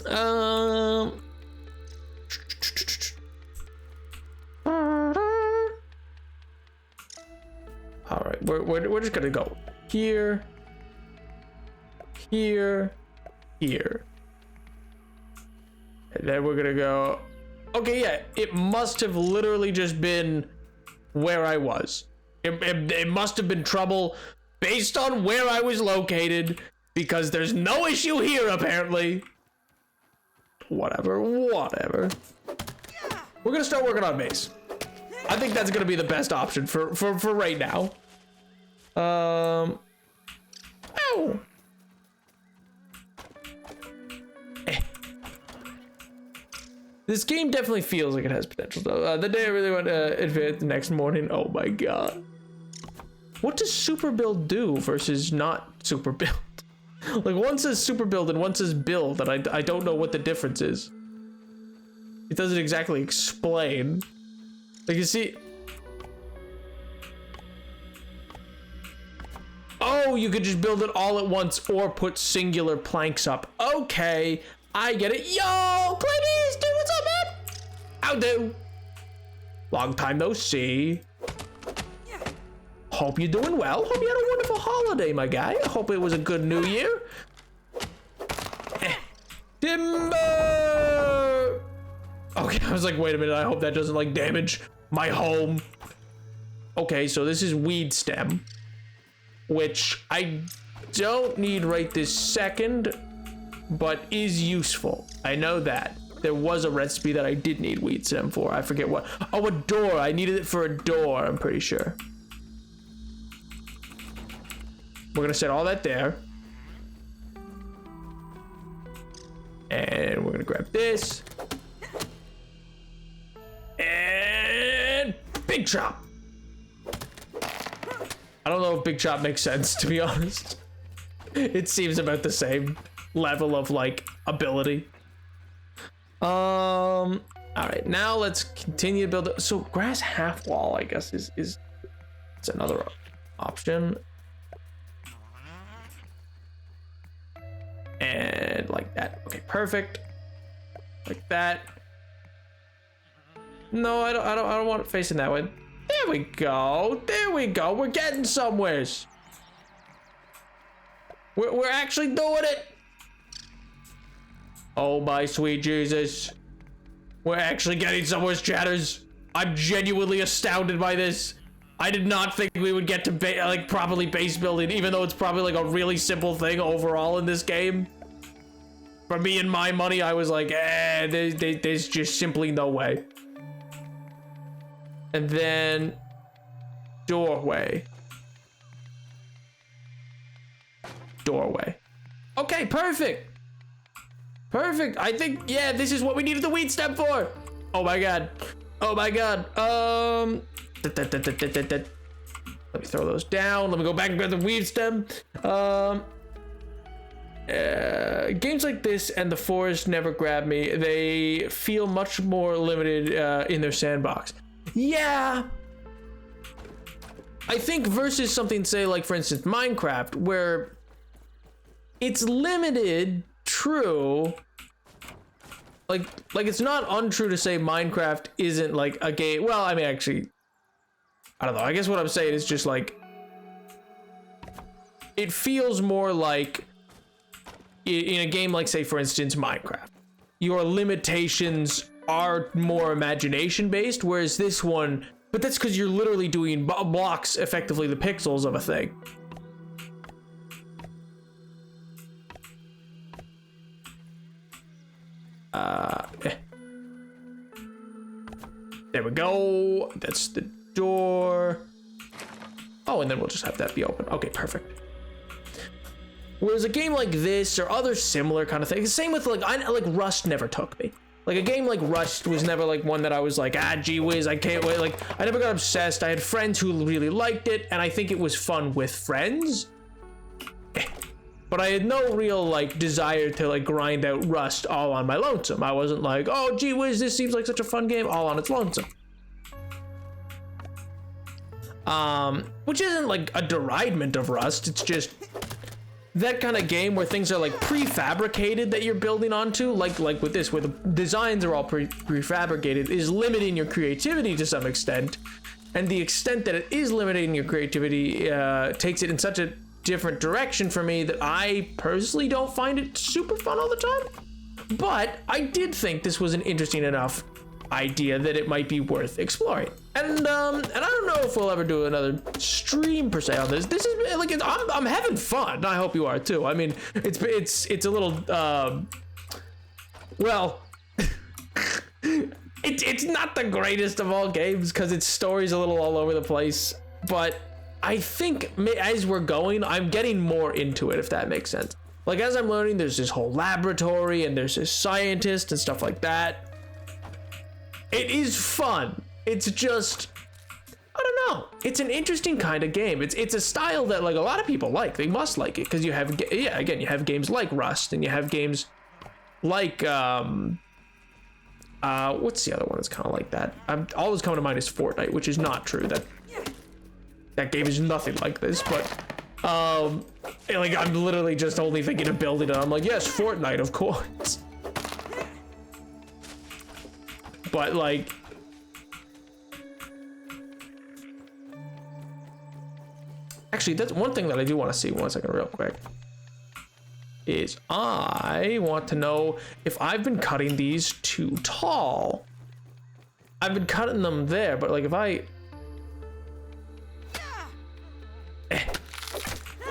S1: All right, we're just gonna go here. Here, and then we're gonna go. Okay, yeah, it must have literally just been where I was. It must have been trouble based on where I was located, because there's no issue here apparently. Whatever. We're gonna start working on base. I think that's gonna be the best option for right now. Ow. This game definitely feels like it has potential though. The day I really want to advance the next morning. Oh my god. What does super build do versus not super build? Like one says super build and one says build, and I don't know what the difference is. It doesn't exactly explain. Like you see. Oh, you could just build it all at once or put singular planks up. Okay, I get it. Yo, Claybees, dude, what's up, man? How do? Long time no see. Hope you're doing well. Hope you had a wonderful holiday, my guy. I hope it was a good new year. Timber! Okay, I was like, wait a minute. I hope that doesn't like damage my home. Okay, so this is weed stem, which I don't need right this second, but is useful. I know that. There was a recipe that I did need weed stem for. I forget what. Oh, a door. I needed it for a door, I'm pretty sure. We're gonna set all that there. And we're gonna grab this. And big chop. I don't know if big chop makes sense, to be honest. It seems about the same level of like ability. All right, now let's continue to build it. So grass half wall, I guess, is it's another option. And like that. Okay, perfect. Like that. No, I don't want it facing that way. There we go. There we go. We're getting somewheres. We're actually doing it. Oh my sweet Jesus. We're actually getting somewheres, chatters. I'm genuinely astounded by this. I did not think we would get to properly base building, even though it's probably like a really simple thing overall in this game. For me and my money, I was like, there's just simply no way. And then doorway. Doorway. Okay, perfect. Perfect. I think, yeah, this is what we needed the weed stem for. Oh my god. Oh my god. Let me throw those down. Let me go back and grab the weed stem. Games like this and the forest never grab me. They feel much more limited in their sandbox. Yeah. I think versus something, say, like, for instance, Minecraft, where it's limited, true. Like it's not untrue to say Minecraft isn't, like, a game. Well, I mean, actually, I don't know. I guess what I'm saying is just, like, it feels more like in a game like, say, for instance, Minecraft, your limitations are more imagination based, whereas this one, but that's because you're literally doing blocks, effectively the pixels of a thing. There we go. That's the door. Oh, and then we'll just have that be open. Okay, perfect. Whereas a game like this or other similar kind of things, same with like Rust never took me. Like a game like Rust was never like one that I was like, gee whiz, I can't wait. Like I never got obsessed. I had friends who really liked it, and I think it was fun with friends. But I had no real like desire to like grind out Rust all on my lonesome. I wasn't like, oh gee whiz, this seems like such a fun game all on its lonesome. Which isn't like a deridement of Rust. It's just that kind of game where things are like prefabricated that you're building onto, like with this, where the designs are all prefabricated, is limiting your creativity to some extent. And the extent that it is limiting your creativity takes it in such a different direction for me that I personally don't find it super fun all the time. But I did think this was an interesting enough idea that it might be worth exploring. And I don't know if we'll ever do another stream per se on this. This is like, I'm having fun. I hope you are too. I mean, it's a little well, it's not the greatest of all games because its story's a little all over the place, but I think as we're going, I'm getting more into it, if that makes sense. Like as I'm learning, there's this whole laboratory and there's this scientist and stuff like that. It is fun. It's just, I don't know. It's an interesting kind of game. It's a style that like a lot of people like. They must like it because you have, yeah, again, you have games like Rust, and you have games like what's the other one that's kind of like that? Always coming to mind is Fortnite, which is not true. That game is nothing like this, but like I'm literally just only thinking of building it. I'm like, yes, Fortnite, of course. But like, actually, that's one thing that I do want to see. 1 second, real quick. Is I want to know if I've been cutting these too tall. I've been cutting them there, but like if I...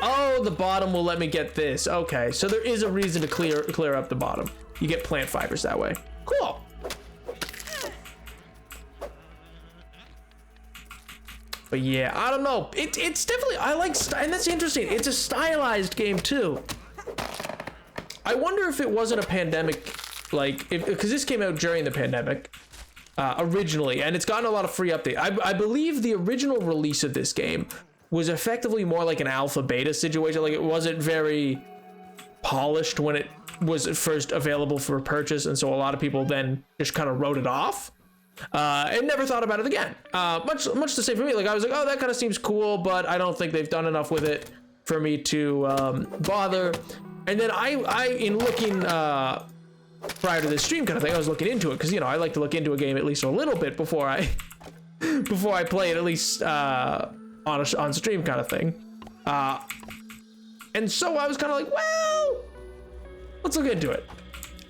S1: Oh, the bottom will let me get this. Okay, so there is a reason to clear up the bottom. You get plant fibers that way. Cool. But yeah, I don't know. It's definitely, I like, and that's interesting. It's a stylized game too. I wonder if it wasn't a pandemic, like, because this came out during the pandemic originally, and it's gotten a lot of free update. I believe the original release of this game was effectively more like an alpha beta situation. Like, it wasn't very polished when it was first available for purchase, and so a lot of people then just kind of wrote it off and never thought about it again. Much the same for me. Like, I was like, oh, that kind of seems cool, but I don't think they've done enough with it for me to bother. And then I in looking prior to this stream kind of thing, I was looking into it because, you know, I like to look into a game at least a little bit before I play it, at least on stream kind of thing. And so I was kind of like, well, let's look into it.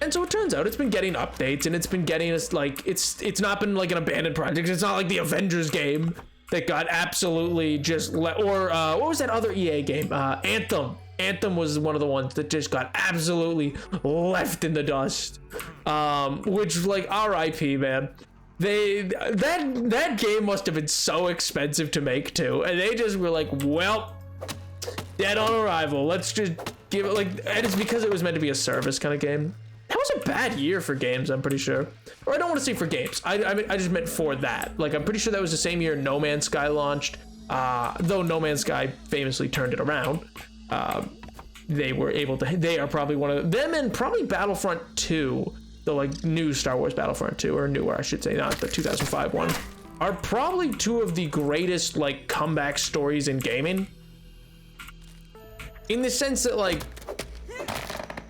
S1: And so it turns out it's been getting updates, and it's been getting us, like, it's not been like an abandoned project. It's not like the Avengers game that got absolutely just or what was that other EA game? Anthem. Anthem was one of the ones that just got absolutely left in the dust. Which, like, RIP, man. That game must have been so expensive to make too, and they just were like, well, dead on arrival. Let's just give it, like, and it's because it was meant to be a service kind of game. That was a bad year for games, I'm pretty sure. Or I don't want to say for games. I mean, I just meant for that. Like, I'm pretty sure that was the same year No Man's Sky launched. Though No Man's Sky famously turned it around. They were able to, they are probably one of them, and probably Battlefront 2, the like new Star Wars Battlefront 2, or newer, I should say, not the 2005 one, are probably two of the greatest like comeback stories in gaming. In the sense that, like,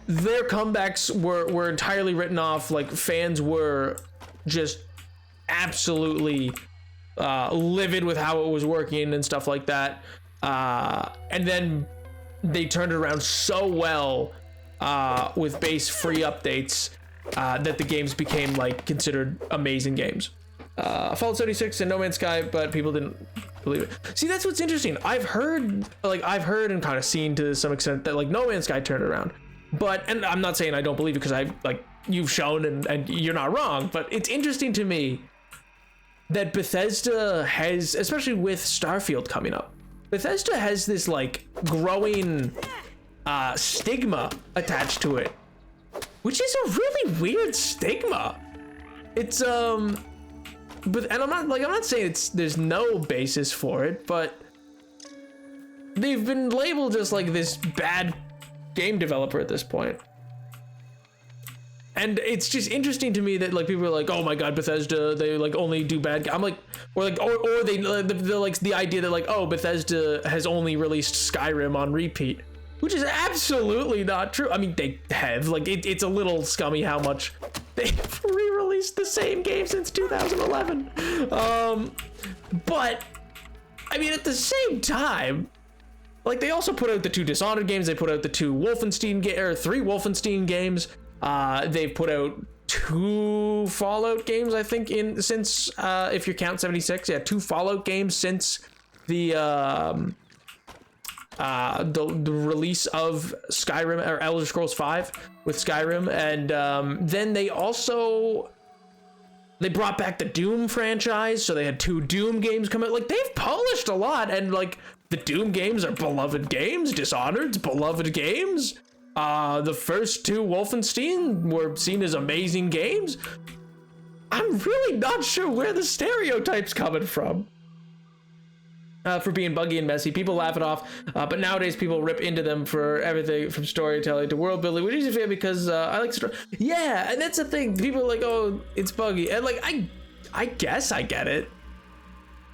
S1: their comebacks were entirely written off. Like, fans were just absolutely livid with how it was working and stuff like that. And then they turned it around so well with base free updates that the games became like considered amazing games. Fallout 76 and No Man's Sky, but people didn't believe it. See, that's what's interesting. I've heard and kind of seen to some extent that like No Man's Sky turned it around. But, and I'm not saying I don't believe it, because I, like, you've shown and you're not wrong, but it's interesting to me that Bethesda has, especially with Starfield coming up, Bethesda has this like growing stigma attached to it, which is a really weird stigma. It's but, and I'm not saying there's no basis for it, but they've been labeled just like this bad game developer at this point. And it's just interesting to me that like people are like, oh my god, Bethesda, they like only do bad. I'm like, or like, or they like the idea that like, oh, Bethesda has only released Skyrim on repeat, which is absolutely not true. I mean, they have, like, it's a little scummy how much they've re-released the same game since 2011. But I mean, at the same time, like, they also put out the 2 Dishonored games. They put out the 2 Wolfenstein or 3 Wolfenstein games. They've put out 2 Fallout games, I think, since if you count 76, yeah, 2 Fallout games since the release of Skyrim, or Elder Scrolls 5 with Skyrim, and then they brought back the Doom franchise, so they had 2 Doom games come out. Like, they've polished a lot, and like the Doom games are beloved games. Dishonored's beloved games. The first 2 Wolfenstein were seen as amazing games. I'm really not sure where the stereotype's coming from. For being buggy and messy. People laugh it off, but nowadays people rip into them for everything from storytelling to world building, which is fair because I like story. Yeah, and that's the thing. People are like, oh, it's buggy. And like, I guess I get it,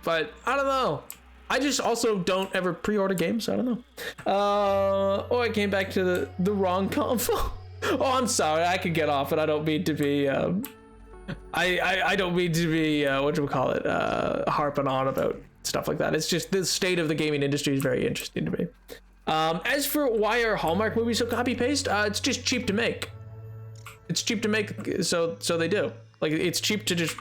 S1: but I don't know. I just also don't ever pre-order games, so I don't know. Oh, I came back to the wrong console. Oh, I'm sorry. I could get off it. I don't mean to be, I don't mean to be, harping on about stuff like that. It's just the state of the gaming industry is very interesting to me. As for why are Hallmark movies so copy paste, it's just cheap to make. It's cheap to make, so they do. Like, it's cheap to just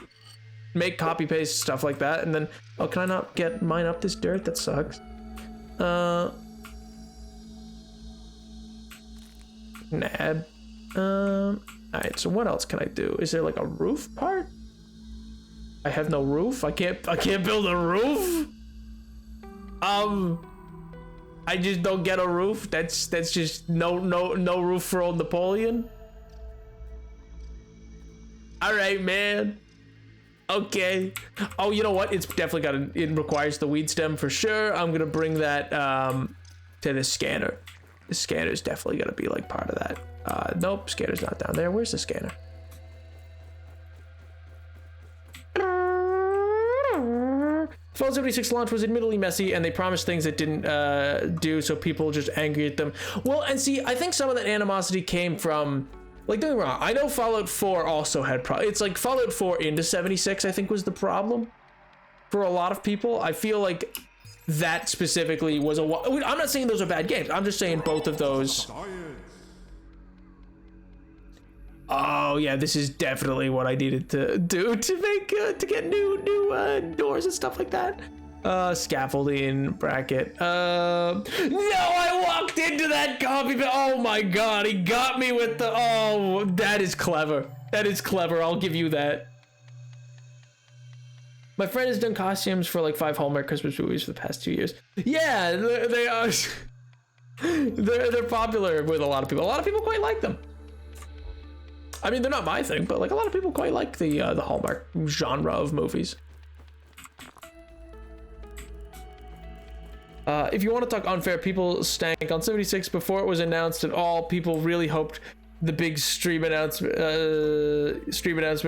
S1: make copy paste stuff like that, and then, oh, can I not get mine up this dirt? That sucks. Nab. Alright, so what else can I do? Is there like a roof part? I have no roof. I can't build a roof. I just don't get a roof. That's just no roof for old Napoleon. All right, man. Okay. Oh, you know what? It's definitely it requires the weed stem for sure. I'm gonna bring that to the scanner. The scanner is definitely gonna be like part of that. Nope, scanner's not down there. Where's the scanner? Fallout 76 launch was admittedly messy, and they promised things that didn't do, so people were just angry at them. Well, and see, I think some of that animosity came from, like, don't get me wrong, I know Fallout 4 also had problems. It's like Fallout 4 into 76, I think, was the problem for a lot of people. I feel like that specifically was I'm not saying those are bad games. I'm just saying both of those. Oh yeah, this is definitely what I needed to do to make to get new doors and stuff like that. Scaffolding bracket. No, I walked into that coffee but oh my god, he got me with the, oh, that is clever. That is clever, I'll give you that. My friend has done costumes for like 5 Hallmark Christmas movies for the past 2 years. Yeah, they are. They're popular with a lot of people. A lot of people quite like them. I mean, they're not my thing, but like a lot of people quite like the Hallmark genre of movies. If you want to talk unfair, people stank on 76 before it was announced at all. People really hoped the big stream announcement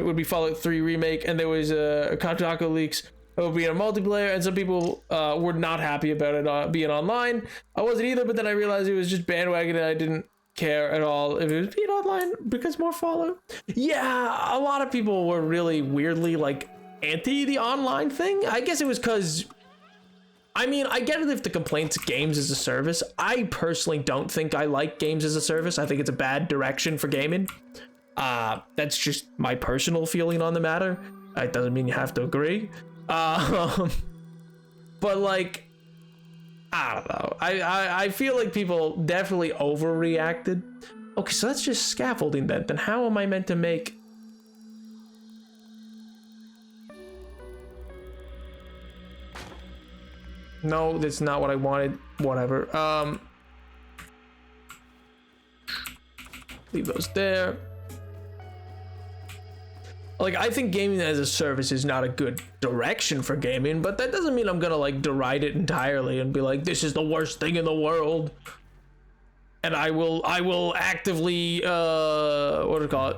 S1: would be Fallout 3 remake, and there was a Kotaku leaks. It would be in a multiplayer, and some people were not happy about it being online. I wasn't either, but then I realized it was just bandwagon, and I didn't care at all if it was being online because more Fallout. Yeah, a lot of people were really weirdly like anti the online thing. I guess it was because, I mean, I get it if the complaint's games as a service. I personally don't think I like games as a service. I think it's a bad direction for gaming. That's just my personal feeling on the matter. It doesn't mean you have to agree. But like, I don't know. I feel like people definitely overreacted. Okay, so that's just scaffolding then. Then how am I meant to make... No, that's not what I wanted. Whatever. Leave those there. Like, I think gaming as a service is not a good direction for gaming, but that doesn't mean I'm gonna like deride it entirely and be like, this is the worst thing in the world. And I will actively what do you call it?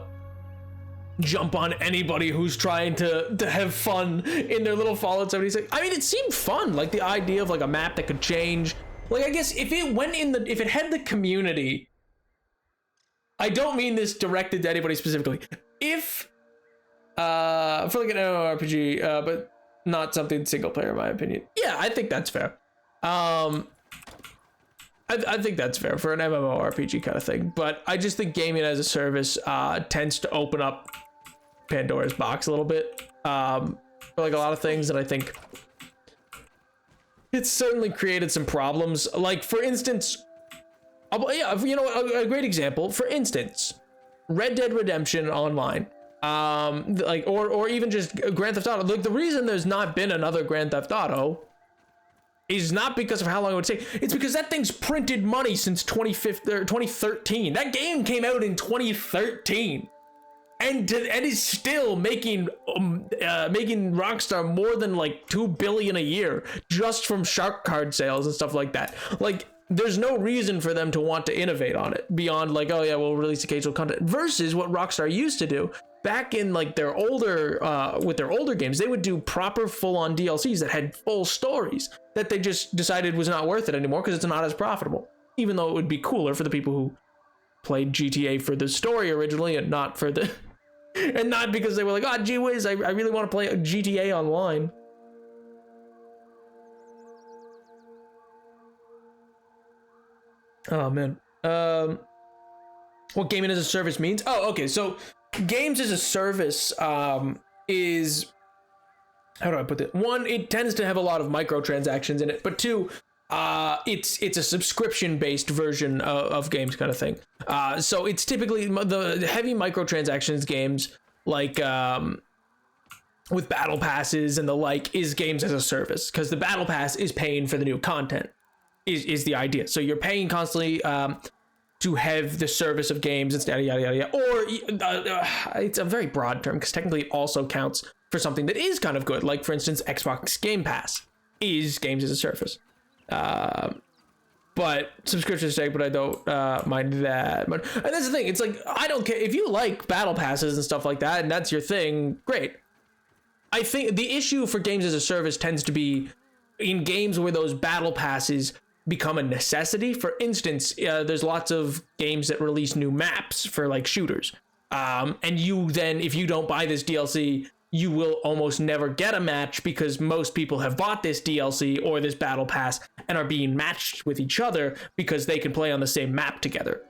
S1: Jump on anybody who's trying to have fun in their little Fallout 76. I mean, it seemed fun, like the idea of like a map that could change. Like, I guess if it had the community, I don't mean this directed to anybody specifically. If for like an MMORPG, but not something single player in my opinion. Yeah, I think that's fair. I think that's fair for an MMORPG kind of thing, but I just think gaming as a service tends to open up Pandora's box a little bit for like a lot of things, and I think it's certainly created some problems. Like, for instance, yeah, you know, a great example, for instance, Red Dead Redemption Online, like, or even just Grand Theft Auto. Like, the reason there's not been another Grand Theft Auto is not because of how long it would take. It's because that thing's printed money since 2013. That game came out in 2013. and is still making Rockstar more than like $2 billion a year just from shark card sales and stuff like that. Like, there's no reason for them to want to innovate on it beyond like, oh yeah, we'll release occasional content, versus what Rockstar used to do back in like their older with their older games. They would do proper full-on DLCs that had full stories that they just decided was not worth it anymore because it's not as profitable, even though it would be cooler for the people who played GTA for the story originally and not for the and not because they were like, oh gee whiz, I really want to play GTA online. Oh man. What gaming as a service means? Oh, okay. So games as a service is, how do I put that? One, it tends to have a lot of microtransactions in it, but two, it's a subscription based version of games kind of thing. So it's typically the heavy microtransactions games like with battle passes and the like is games as a service, because the battle pass is paying for the new content is the idea. So you're paying constantly to have the service of games instead of yada yada yada. Or it's a very broad term because technically it also counts for something that is kind of good, like for instance Xbox Game Pass is games as a service. But subscription stake, but I don't mind that much. And that's the thing, it's like, I don't care if you like battle passes and stuff like that and that's your thing, great. I think the issue for games as a service tends to be in games where those battle passes become a necessity. For instance, there's lots of games that release new maps for like shooters, and you then, if you don't buy this DLC, you will almost never get a match because most people have bought this DLC or this battle pass and are being matched with each other because they can play on the same map together.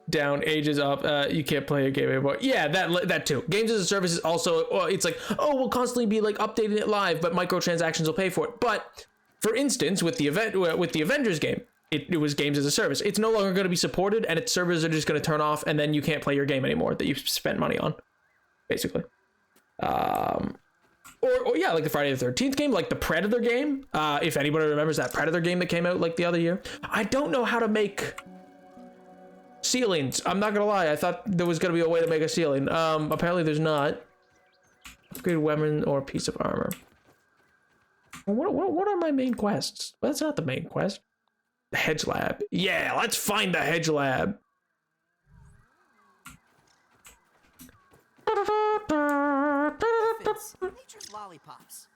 S1: Down, ages up, you can't play a game anymore. Yeah, that too. Games as a service is also, it's like, oh, we'll constantly be like updating it live, but microtransactions will pay for it. But for instance, with the Avengers game, it was games as a service. It's no longer going to be supported, and its servers are just going to turn off, and then you can't play your game anymore that you've spent money on, basically. Or yeah, like the Friday the 13th game, like the Predator game. If anybody remembers that Predator game that came out like the other year. I don't know how to make ceilings. I'm not gonna lie, I thought there was gonna be a way to make a ceiling. Apparently there's not. Upgrade weapon or piece of armor. What are my main quests? Well, that's not the main quest. The Hedge Lab. Yeah, let's find the Hedge Lab.
S2: Nature's lollipops.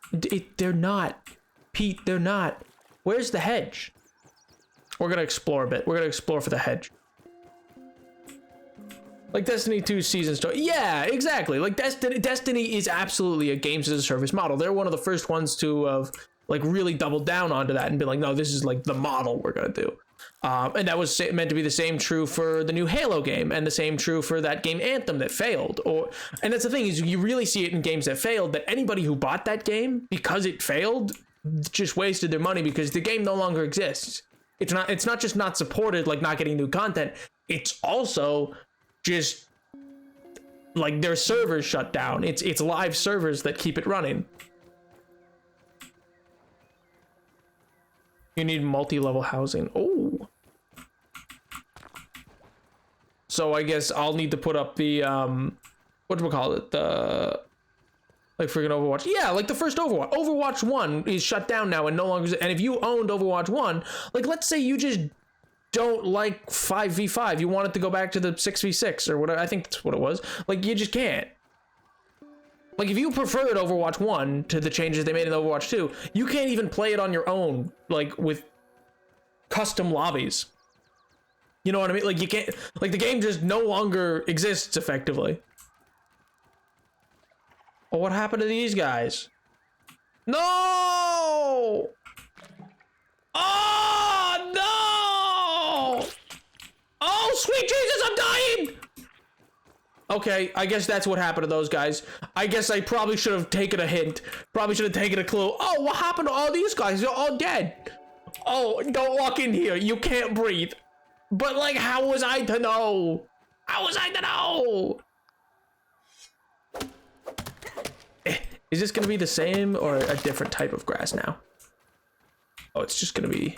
S1: They're not. Pete, they're not. Where's the hedge? We're gonna explore a bit. We're gonna explore for the hedge. Like Destiny 2 season story. Yeah, exactly. Like Destiny is absolutely a games as a service model. They're one of the first ones to have like really doubled down onto that and been like, no, this is like the model we're gonna do. And that was meant to be the same true for the new Halo game, and the same true for that game Anthem that failed. And that's the thing, is you really see it in games that failed, that anybody who bought that game because it failed just wasted their money because the game no longer exists. It's not just not supported, like not getting new content. It's also just like their servers shut down. It's live servers that keep it running. You need multi-level housing. Oh. So I guess I'll need to put up the whatchamacallit, the like freaking Overwatch. Yeah, like the first Overwatch. Overwatch 1 is shut down now and no longer, and if you owned Overwatch 1, like let's say you just don't like 5v5, you want it to go back to the 6v6 or whatever, I think that's what it was. Like you just can't. Like if you preferred Overwatch 1 to the changes they made in Overwatch 2, you can't even play it on your own, like with custom lobbies. You know what I mean? Like you can't, like the game just no longer exists effectively. Well, what happened to these guys? No! Oh no! Oh sweet Jesus, I'm dying! Okay, I guess that's what happened to those guys. I guess I probably should have taken a hint. Probably should have taken a clue. Oh, what happened to all these guys? They're all dead. Oh, don't walk in here. You can't breathe. But like, how was I to know? How was I to know? Is this gonna be the same or a different type of grass now? Oh, it's just gonna be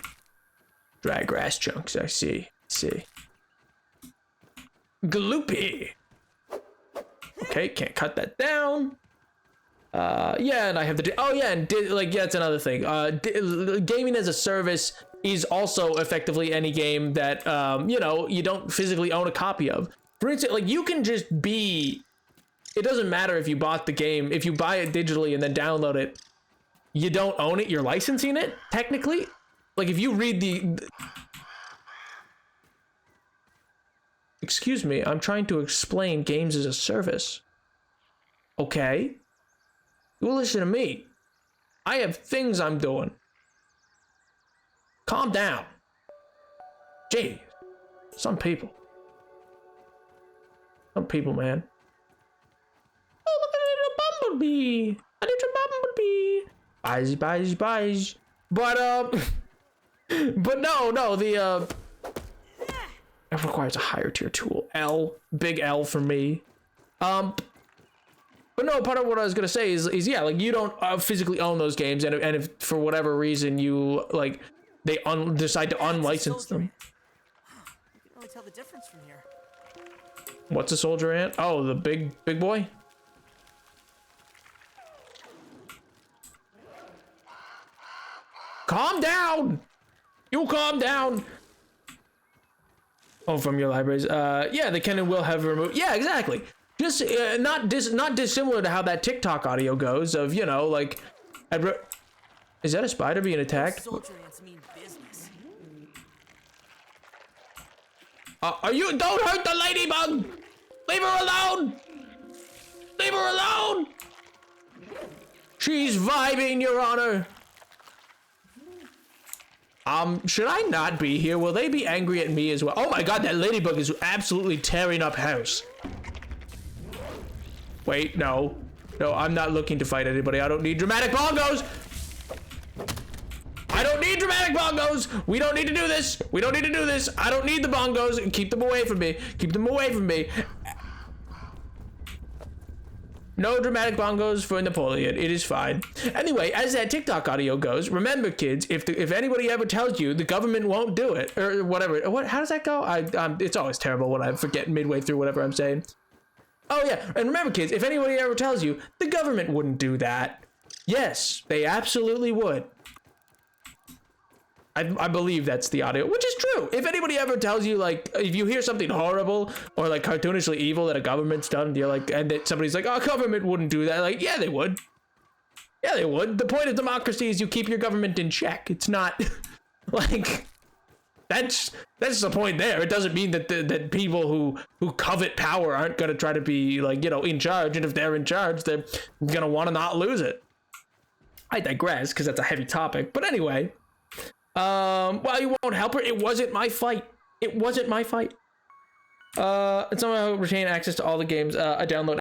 S1: dry grass chunks. I see. Gloopy. Okay, can't cut that down. Yeah, and I have the, oh yeah, and like, yeah, it's another thing. Gaming as a service is also effectively any game that, you know, you don't physically own a copy of. For instance, like, you can just be, it doesn't matter if you bought the game, if you buy it digitally and then download it, you don't own it, you're licensing it, technically. Like, if you read the excuse me, I'm trying to explain games as a service. Okay. You listen to me. I have things I'm doing. Calm down. Gee, some people. Some people, man. Oh, look at a little bumblebee. A little bumblebee. Buys. But no, the, it requires a higher tier tool. L, big L for me. But no, part of what I was gonna say is yeah, like, you don't physically own those games, and if for whatever reason you, like, they decide to unlicense them.
S2: You can really tell the difference from here.
S1: What's a soldier ant? Oh, the big boy. Calm down. You calm down. Oh, from your libraries. Yeah, they can and will have removed. Yeah, exactly. Just not dissimilar to how that TikTok audio goes of, you know, like, is that a spider being attacked?
S2: Soldier ants mean business.
S1: Are you? Don't hurt the ladybug. Leave her alone. Leave her alone. She's vibing, Your Honor. Should I not be here? Will they be angry at me as well? Oh my god, that ladybug is absolutely tearing up house. Wait, no. No, I'm not looking to fight anybody. I don't need dramatic bongos! I don't need dramatic bongos! We don't need to do this! We don't need to do this! I don't need the bongos! Keep them away from me! Keep them away from me! No dramatic bongos for Napoleon. It is fine. Anyway, as that TikTok audio goes, remember, kids, if anybody ever tells you the government won't do it, or whatever, how does that go? It's always terrible when I forget midway through whatever I'm saying. Oh yeah, and remember, kids, if anybody ever tells you the government wouldn't do that, yes, they absolutely would. I believe that's the audio, which is true. If anybody ever tells you, like, if you hear something horrible or like cartoonishly evil that a government's done, you're like, and that somebody's like, oh, government wouldn't do that. Like, yeah, they would. Yeah, they would. The point of democracy is you keep your government in check. It's not like, that's the point there. It doesn't mean that that people who covet power aren't going to try to be, like, you know, in charge. And if they're in charge, they're going to want to not lose it. I digress, because that's a heavy topic. But anyway, well, you won't help her. It wasn't my fight. It wasn't my fight. And somehow retain access to all the games I download